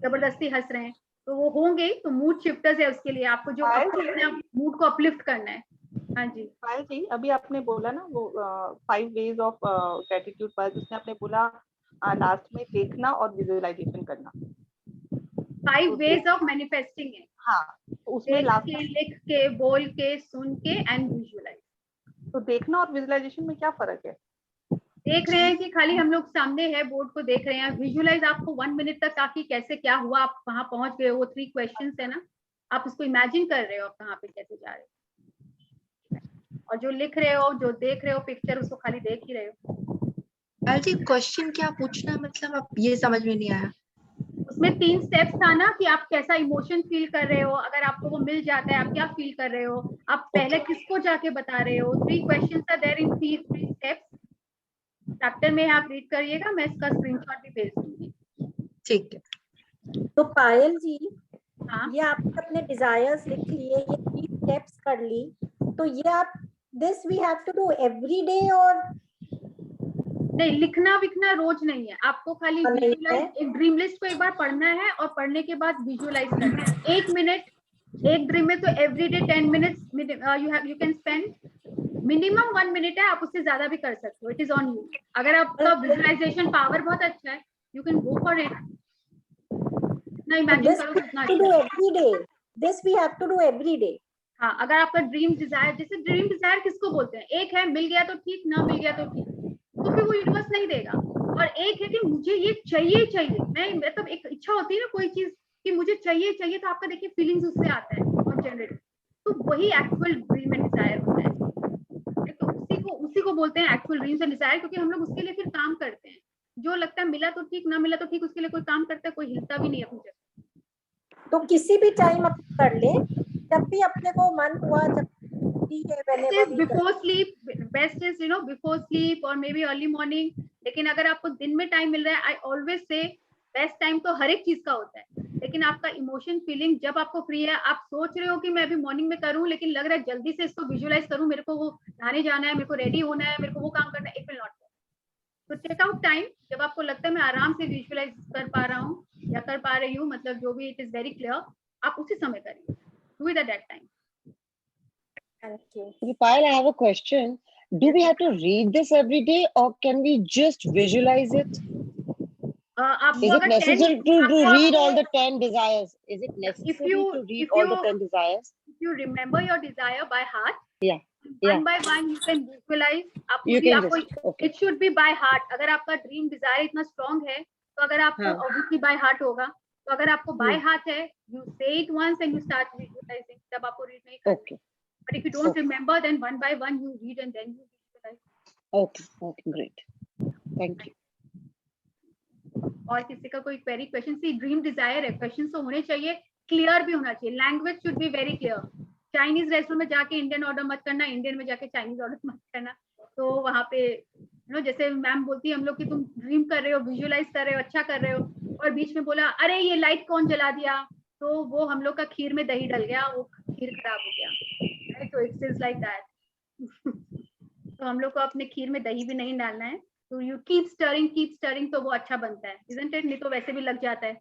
जबरदस्ती हंस रहे हैं, तो वो होंगे, तो मूड शिफ्टर्स है उसके लिए, आपको जो अपने मूड को अपलिफ्ट करना है। हाँ जी पायल जी, अभी आपने बोला ना वो 5 ways ऑफ ग्रेटिट्यूड पर, जिसने आपने बोला लास्ट में देखना और विजुअलाइजेशन करना। 5 ways ऑफ मैनिफेस्टिंग है। हाँ, तो उसमें लास्ट के, लिख के, बोल के, सुन के एंड विजुअलाइज। तो देखना और विजुअलाइजेशन में क्या फर्क है? देख रहे हैं कि खाली हम लोग सामने है, बोर्ड को देख रहे हैं। विजुअलाइज आपको 1 मिनट तक आके कैसे क्या हुआ, आप वहां पहुंच गए, वो 3 क्वेश्चंस है ना, आप उसको इमेजिन कर रहे हो आप कहाँ पे कैसे जा रहे हो। और जो लिख रहे हो, जो देख रहे हो पिक्चर, उसको खाली देख ही रहे हो। पायल जी, क्वेश्चन क्या पूछना, मतलब आप ये समझ में नहीं आया। उसमें 3 स्टेप्स था ना कि आप कैसा इमोशन फील कर रहे हो, अगर आपको वो मिल जाता है आप क्या फील कर रहे हो, आप पहले किसको जाके बता रहे हो। 3 questions are there in 3 steps. Chapter में आप रीड करिएगा, मैं इसका स्क्रीनशॉट भी भेज दूंगी। ठीक है। तो पायल जी, ये आपने अपने डिजायर्स लिख लिए, ये 3 स्टेप्स कर ली, तो ये आप this we have to do every day और नहीं, लिखना विखना रोज नहीं है, आपको खाली विजुअलाइज, एक ड्रीम लिस्ट को एक बार पढ़ना है और पढ़ने के बाद विजुअलाइज करना है। 1 मिनट एक ड्रीम में, तो every day 10 minutes you can spend. Minimum 1 minute है, आप उससे ज्यादा भी कर सकते हो, इट इज ऑन यू। अगर आपका विजुअलाइजेशन पावर बहुत अच्छा है, you can go for it. नहीं, इमेजिन करो कितना अच्छा। Every day, this we have to do every day. हाँ, अगर आपका ड्रीम डिजायर, जैसे ड्रीम डिजायर किसको बोलते हैं, एक है मिल गया तो ठीक, ना मिल गया तो ठीक, तो फिर वो यूनिवर्स नहीं देगा। और एक है कि मुझे ये चाहिए चाहिए, मैं मतलब एक इच्छा होती है ना कोई चीज कि मुझे चाहिए चाहिए, तो आपका देखिए फीलिंग्स उससे आता है और जनरेट, तो वही एक्चुअल ड्रीम एंड डिजायर होता है। तो उसी को बोलते हैं एक्चुअल ड्रीम्स एंड डिजायर, क्योंकि हम लोग उसके लिए फिर काम करते हैं। जो लगता है मिला तो ठीक, ना मिला तो ठीक, उसके लिए कोई काम करता है, कोई हिलता भी नहीं है मुझे। तो किसी भी टाइम आप कर ले, जब भी अपने को मन हुआ, जब before sleep, best is before sleep और मे बी अर्ली मॉर्निंग। लेकिन अगर आपको दिन में टाइम मिल रहा है, आई ऑलवेज से बेस्ट टाइम तो हर एक चीज का होता है, लेकिन आपका इमोशन फीलिंग जब आपको फ्री है, आप सोच रहे हो कि मैं अभी मॉर्निंग में करूं, लेकिन लग रहा है जल्दी से इसको विजुअलाइज करूं, मेरे को वो नहाने जाना है, मेरे को रेडी होना है, मेरे को वो काम करना है, इट विल नॉट। तो टेक आउट टाइम, जब आपको लगता है मैं आराम से विजुअलाइज कर पा रहा हूँ या कर पा रही हूँ, मतलब जो भी इट इज वेरी क्लियर, आप उसी समय करिए, do it at that time. Payal, I have a question. Do we have to read this every day or can we just visualize it? Is it necessary to read all the 10 desires? Is it necessary to read all the 10 desires? If you remember your desire by heart, yeah, one by one you can visualize. It should be by heart. अगर आपका ड्रीम डिजायर इतना स्ट्रॉन्ग है, तो अगर आपको ऑब्वियसली बाय हार्ट होगा, तो अगर आपको बाय हार्ट है, you say it once and you start visualizing, तब आपको रीड नहीं करना। But if you don't remember, then one by one you read and then you visualize. Okay, great. Thank you. और किसी का कोई क्वेरी, क्वेश्चन, सी ड्रीम डिजायर है, क्वेश्चन तो होने चाहिए, क्लियर भी होना चाहिए, language should be very clear. Chinese restaurant में जाके इंडियन ऑर्डर मत करना, इंडियन में जाके चाइनीज ऑर्डर मत करना। तो वहाँ पे जैसे मैम बोलती है हम लोग कि तुम ड्रीम कर रहे हो, विजुअलाइज कर रहे हो, अच्छा कर रहे हो, और बीच में बोला अरे ये लाइट कौन जला दिया, तो वो हम लोग का खीर में दही डल गया, वो खीर खराब हो गया। तो इट्स इज लाइक दैट। तो हम लोग को अपने खीर में दही भी नहीं डालना है, तो यू कीप स्टरिंग, तो वो अच्छा बनता है, इजंट इट? नहीं तो वैसे भी लग जाता है।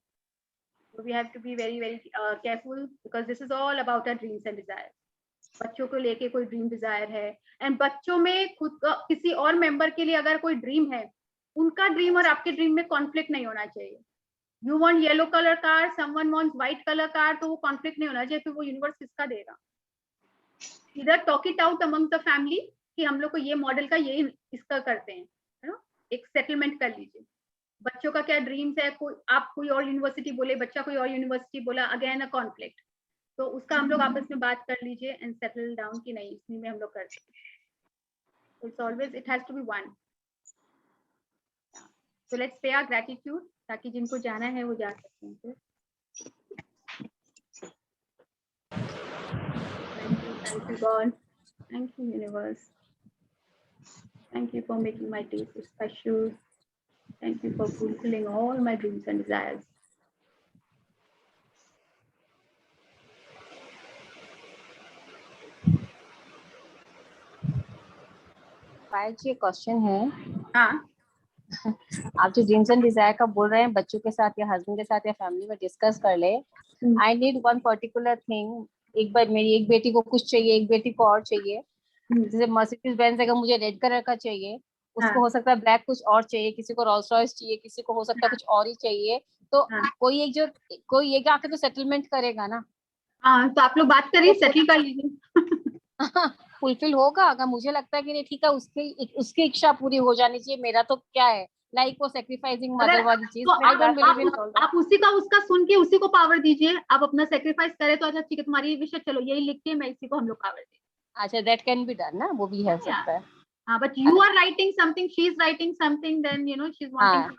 So we have to be very careful because this is all about our dreams and desires. बच्चों को लेके कोई ड्रीम डिजायर है, एंड बच्चों में खुद का किसी और मेंबर के लिए अगर कोई ड्रीम है, उनका ड्रीम और आपके ड्रीम में कॉन्फ्लिक्ट नहीं होना चाहिए। You want yellow colour car, someone wants white colour car, तो वो कॉन्फ्लिक्ट नहीं होना चाहिए, फिर वो यूनिवर्स किसका देगा? इधर talk it out among the family कि हम लोग को ये मॉडल का ये इसका करते हैं, एक सेटलमेंट कर लीजिए। बच्चों का क्या ड्रीम्स है, आप कोई और यूनिवर्सिटी बोले, बच्चा कोई और यूनिवर्सिटी बोला, अगेन अ कॉन्फ्लिक्ट, तो उसका हम लोग आपस में बात कर लीजिए एंड सेटल डाउन कि नहीं, इसी में हम लोग करते हैं। It's always, it has to be one. So let's pay our gratitude, ताकि जिनको जाना है वो जा सकते हैं। Thank you God, thank you universe, thank you for making my day so special, thank you for fulfilling all my dreams and desires. Payal ji, question है। हाँ, आप जो ड्रीम्स एंड डिजायर का बोल रहे हैं, बच्चों के साथ या हस्बैंड के साथ या फैमिली में डिस्कस कर ले। I need one particular thing. एक बार मेरी एक बेटी को कुछ चाहिए, एक बेटी को और चाहिए। जैसे मर्सिडीज बेंज अगर मुझे रेड कलर का चाहिए, उसको हो सकता है ब्लैक कुछ और चाहिए, किसी को रोल्स रॉयस चाहिए, किसी को हो सकता है कुछ और ही चाहिए। तो कोई एक आके तो सेटलमेंट करेगा ना। हाँ, तो आप लोग बात करिए, सेटल कर लीजिए। फुलफिल होगा अगर मुझे लगता है कि नहीं ठीक है, उसकी इच्छा पूरी हो जानी चाहिए। मेरा तो क्या है, लाइक वो सेक्रीफाइसिंग मदर वाली चीज, I don't believe in all that. आप उसका सुन के उसी को पावर दीजिए। आप अपना सेक्रीफाइस करें तो अच्छा ठीक है, तुम्हारी विश है, चलो यही लिख के मैं इसी को हम लोग पावर दें। अच्छा, दैट कैन बी डन ना, वो भी हो सकता है। हाँ, but you are writing something, she is writing something, then you know she is wanting.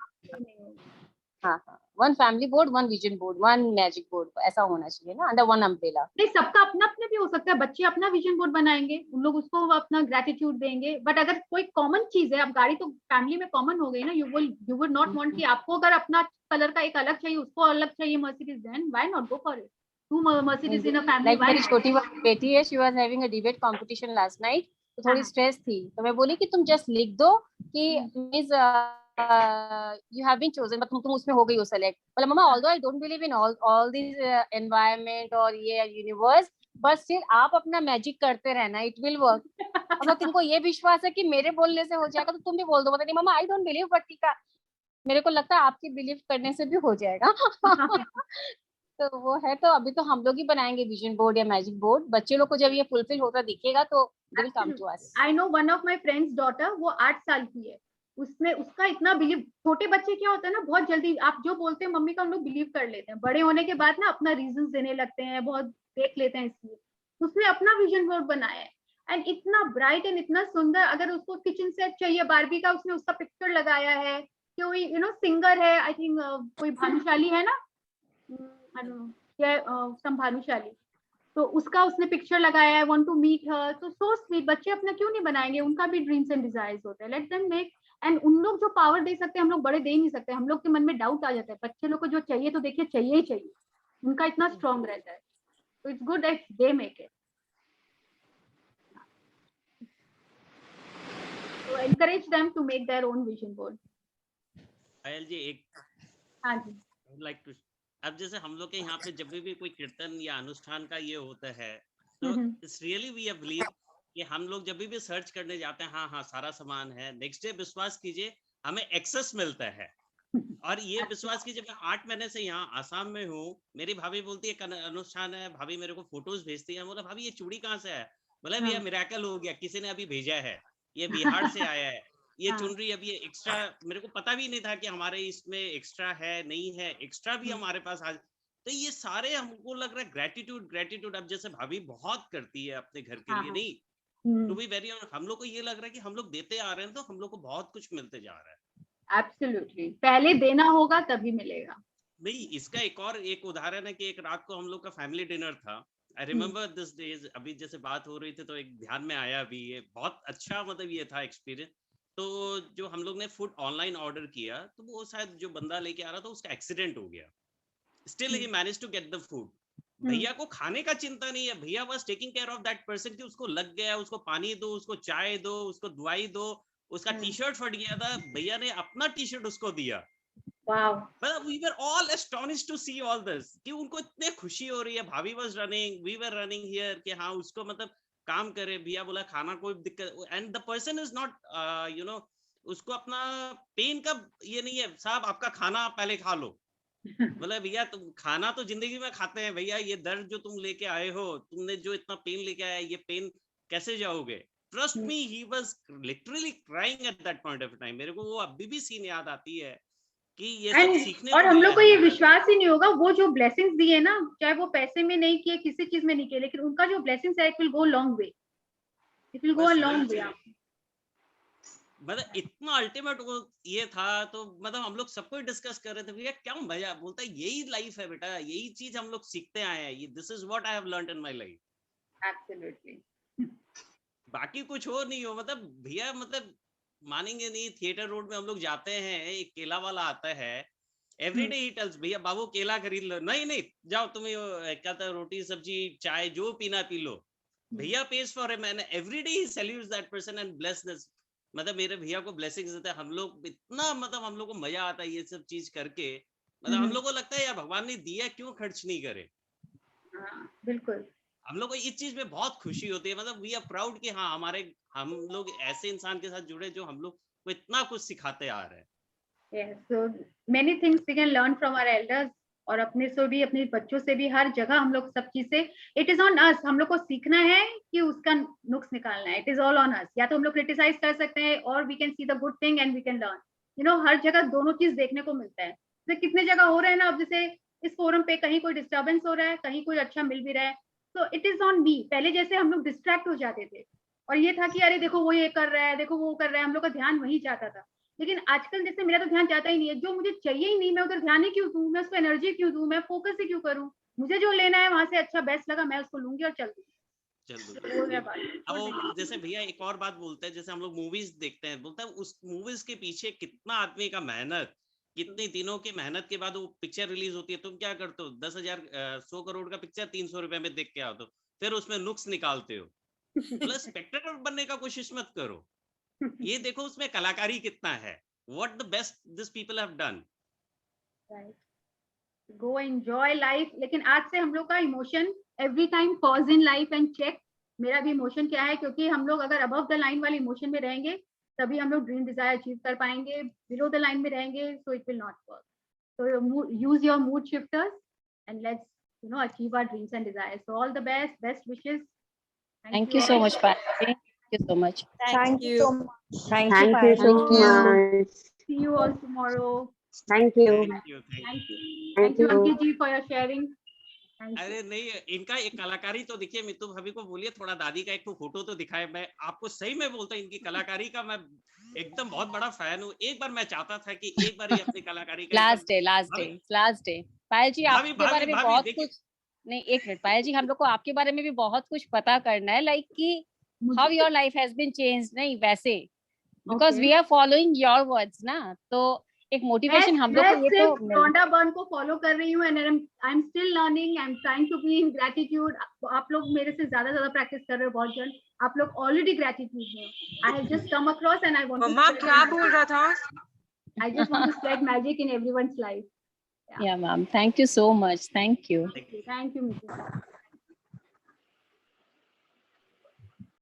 हाँ, one family board, one vision board, one magic board, ऐसा होना चाहिए ना, अंडर वन अम्ब्रेला। नहीं, सबका अपना अपना भी हो सकता है। बच्चे अपना विजन बोर्ड बनाएंगे, उन लोग उसको अपना ग्रेटिट्यूड देंगे। बट अगर कोई कॉमन चीज है, अब गाड़ी तो फैमिली में कॉमन हो गई ना, यू वुड नॉट वांट कि आपको अगर अपना कलर का एक अलग चाहिए, उसको अलग चाहिए Mercedes, then why not go for it. 2 Mercedes in a family. Like मेरी छोटी बेटी है, she was having a debate competition last night. तो थोड़ी स्ट्रेस थी, तो मैं बोली कि तुम जस्ट लिख दो कि miss you have been chosen, मतलब तुम उसमें हो गई हो सेलेक्ट. बोला मम्मा although I don't believe in all these environment और ये universe, बस स्टिल आप अपना मैजिक करते रहना, इट विल वर्क. मतलब तुमको ये विश्वास है कि मेरे बोलने से हो जाएगा तो तुम भी बोल दो. बोलते नहीं मम्मा आई डोंट बिलीव, बट ठीक है मेरे को लगता है आपकी बिलीव करने से भी हो जाएगा. तो वो है. तो अभी तो हम लोग ही बनाएंगे विजन बोर्ड या मैजिक बोर्ड. बच्चे लोग को जब ये फुलफिल होता दिखेगा तो they will come to us. I know one of my friend's daughter, वो 8 साल की है. उसमें उसका इतना बिलीव. छोटे बच्चे क्या होता है ना, बहुत जल्दी आप जो बोलते हैं मम्मी का हम लोग बिलीव कर लेते हैं. बड़े होने के बाद ना अपना रीजन देने लगते हैं, बहुत देख लेते हैं. इसलिए उसने अपना विजन बोर्ड बनाया है एंड इतना ब्राइट एंड इतना सुंदर. अगर उसको किचन सेट चाहिए बारबी का, उसने उसका पिक्चर लगाया है. कोई सिंगर है, आई थिंक कोई भानुशाली है ना, सम भानुशाली, तो उसका उसने पिक्चर लगाया है. Want to meet her. तो सो स्वीट. बच्चे अपना क्यों नहीं बनाएंगे? उनका भी ड्रीम्स एंड डिजायर्स होते हैं. Let them make. एंड उन लोग जो पावर दे सकते हैं हम लोग बड़े दे नहीं सकते. हम लोग के मन में डाउट आ जाता है. बच्चे लोग को जो चाहिए तो देखिए चाहिए ही चाहिए. उनका इतना स्ट्रांग रहता है. तो it's good that they make it. So encourage them to make their own vision board. पायल जी एक हाँ जी. Like to. अब जैसे हम लोग के यहाँ पे जब भी कोई कीर्तन या अनुष्ठान का ये होता है तो इट्स रियली वी बिलीव कि हम लोग जब भी सर्च करने जाते हैं, हाँ हाँ सारा सामान है, नेक्स्ट डे विश्वास कीजिए हमें एक्सेस मिलता है. और ये विश्वास कीजिए मैं 8 महीने से यहाँ आसाम में हूँ. मेरी भाभी बोलती है अनुष्ठान है, भाभी मेरे को फोटोज भेजती है. बोला भाभी ये चूड़ी कहाँ से है? बोला भैया मिरेकल हो गया, किसी ने अभी भेजा है, ये बिहार से आया है. ये चुनरी अभी एक्स्ट्रा, मेरे को पता भी नहीं था कि हमारे इसमें एक्स्ट्रा है, नहीं है, एक्स्ट्रा भी हमारे पास आज. तो ये सारे हमको लग रहा है ग्रेटिट्यूड ग्रेटिट्यूड. अब जैसे भाभी बहुत करती है अपने घर के लिए, नहीं टू बी वेरी ऑनेस्ट, हम लोग को ये लग रहा है कि हम लोग देते आ रहे हैं तो हम लोग को बहुत कुछ मिलते जा रहा है. एब्सोल्युटली. पहले देना होगा तभी मिलेगा. नहीं, इसका एक उदाहरण है कि एक रात को हम लोग का फैमिली डिनर था. I remember this days. अभी जैसे बात हो रही थी तो एक ध्यान में आया अभी, ये बहुत अच्छा मतलब ये था एक्सपीरियंस. तो जो हम लोग ने फूड ऑनलाइन ऑर्डर किया तो वो शायद जो बंदा लेके आ रहा था उसका एक्सीडेंट हो गया. Still he manage to get the food. भैया को खाने का चिंता नहीं है. भैया was taking care of that person कि उसको लग गया, उसको पानी दो, उसको चाय दो, उसको दवाई दो. उसका टी शर्ट फट गया था, भैया ने अपना टी शर्ट उसको दिया. Wow. But we were all astonished to see all this कि उनको इतने खुशी हो रही है. भाभी was running, we were running here कि हाँ उसको मतलब काम करे. भैया बोला खाना कोई दिक्कत, and the person is not उसको अपना पेन का ये नहीं है. साहब आपका खाना पहले खा लो. बोला भैया तुम खाना तो जिंदगी में खाते हैं भैया, ये दर्द जो तुम लेके आए हो, तुमने जो इतना पेन लेके आया, ये पेन कैसे जाओगे? Trust me, he was literally crying at that point of time. मेरे को वो अभी भी सीन याद आती है कि ये सब सीखने और हम लोग को ये विश्वास ही नहीं होगा वो जो ब्लेसिंग्स दिए ना, चाहे वो पैसे में नहीं किए, किसी चीज में नहीं किए, लेकिन उनका जो ब्लेसिंग्स है it will go long way. It will go a long way. मतलब इतना अल्टीमेट वो ये था. तो मतलब हम लोग सबको डिस्कस कर रहे थे भैया क्या मजा. बोलता है यही लाइफ है बेटा, यही चीज हम लोग सीखते आए हैं. This is what I have learned in my life. Absolutely. बाकी कुछ हो नहीं हो. मतलब भैया मतलब मानेंगे नहीं, थिएटर रोड में हम लोग जाते हैं, एक केला वाला आता है, एवरीडे ही टेल्स भैया बाबू केला खरीद लो. नहीं नहीं जाओ तुम्हें क्या था, रोटी सब्जी चाय जो पीना पी लो. भैया pays for him and everyday he salutes that person and blessedness. मतलब मेरे भैया को ब्लेसिंग्स देते हैं. हम लोग इतना मतलब हम लोग को मजा आता है ये सब चीज करके. मतलब हम लोग को लगता है यार भगवान ने दिया क्यों खर्च नहीं करे. बिल्कुल. हम लोग को इस चीज में बहुत खुशी होती है. मतलब वी आर प्राउड कि हाँ हम लोग ऐसे इंसान के साथ जुड़े जो हम लोग को इतना कुछ सिखाते आ रहे हैं. Yes, so many things we can learn from our elders. और अपने से भी, अपने बच्चों से भी, हर जगह हम लोग सब चीज से. It is on us. हम लोग को सीखना है कि उसका नुक्स निकालना है. It is all on us. या तो हम लोग क्रिटिसाइज कर सकते हैं और we can see the good thing and we can learn. हर जगह दोनों चीज देखने को मिलता है. तो कितने जगह हो रहे हैं ना, अब जैसे इस फोरम पे कहीं कोई डिस्टर्बेंस हो रहा है, कहीं कोई अच्छा मिल भी रहा है. तो इट इज ऑन मी. पहले जैसे हम लोग डिस्ट्रैक्ट हो जाते थे और ये था कि अरे देखो वो ये कर रहा है, देखो वो कर रहा है, हम लोग का ध्यान वहीं जाता था. लेकिन आजकल जैसे मेरा तो ध्यान जाता ही नहीं है. जो मुझे चाहिए ही नहीं, मैं उधर ध्यान ही क्यों दूं, मैं उसको एनर्जी क्यों दूं, मैं फोकस ही क्यों करूं. मुझे जो लेना है वहां से अच्छा बेस्ट लगा मैं उसको लूंगी और चल दूंगी. अब वो जैसे भैया एक और बात बोलते हैं, जैसे हम लोग मूवीज देखते हैं, बोलता है उस मूवीज के पीछे कितना आदमी का मेहनत, कितनी दिनों की मेहनत के बाद वो पिक्चर रिलीज होती है, तुम क्या करते हो? 10,000 100 करोड़ का पिक्चर 300 रुपए में देख के आओ, तो फिर उसमें नुक्स निकालते हो। प्लस स्पेक्टेटर बनने का कोशिश मत करो, ये देखो उसमें कलाकारी कितना है, what the best this people have done. Go enjoy life. लेकिन आज से हम लोग का emotion every time pause in life and check मेरा भी इमोशन क्या है, क्योंकि हम लोग अगर अबव द लाइन वाले इमोशन में रहेंगे तभी हम लोग ड्रीम डिजायर अचीव कर पाएंगे, बिलो द लाइन में रहेंगे so it will not work. So use your mood shifters and let's achieve our dreams and desires. So all the best wishes. Thank you so much, Payal. Thank you so much. Thank you so much. Thank you so much. See you all tomorrow. Thank you. Thank you Ankit ji for your sharing. अरे नहीं, इनका एक कलाकारी तो देखिए, मित्तू भाभी को बोलिए थोड़ा दादी का एक फोटो तो दिखाए। मैं आपको सही में बोलता हूँ, इनकी कलाकारी का मैं एकदम बहुत बड़ा फैन हूँ। एक बार मैं चाहता था कि एक बार ही अपनी कलाकारी का लास्ट डे पायल जी, आपके बारे में बहुत कुछ नहीं, एक मिनट पायल जी, हम लोग को आपके बारे में भी बहुत कुछ पता करना है, लाइक कि how your life has been changed. नहीं वैसे, because we are following your words ना, तो एक मोटिवेशन हम लोग को ये तो रोंडा बर्न को फॉलो कर रही हूँ and I am still learning, I am trying to be in gratitude. आप लोग मेरे से ज्यादा प्रैक्टिस कर रहे हो बहुत जन, आप लोग ऑलरेडी ग्रेटिट्यूड में। I have just come across and I want मम्मा क्या बोल रहा था? I just want to spread magic in everyone's life. Yeah, ma'am. Thank you so much. Thank you. Thank you, Mrs.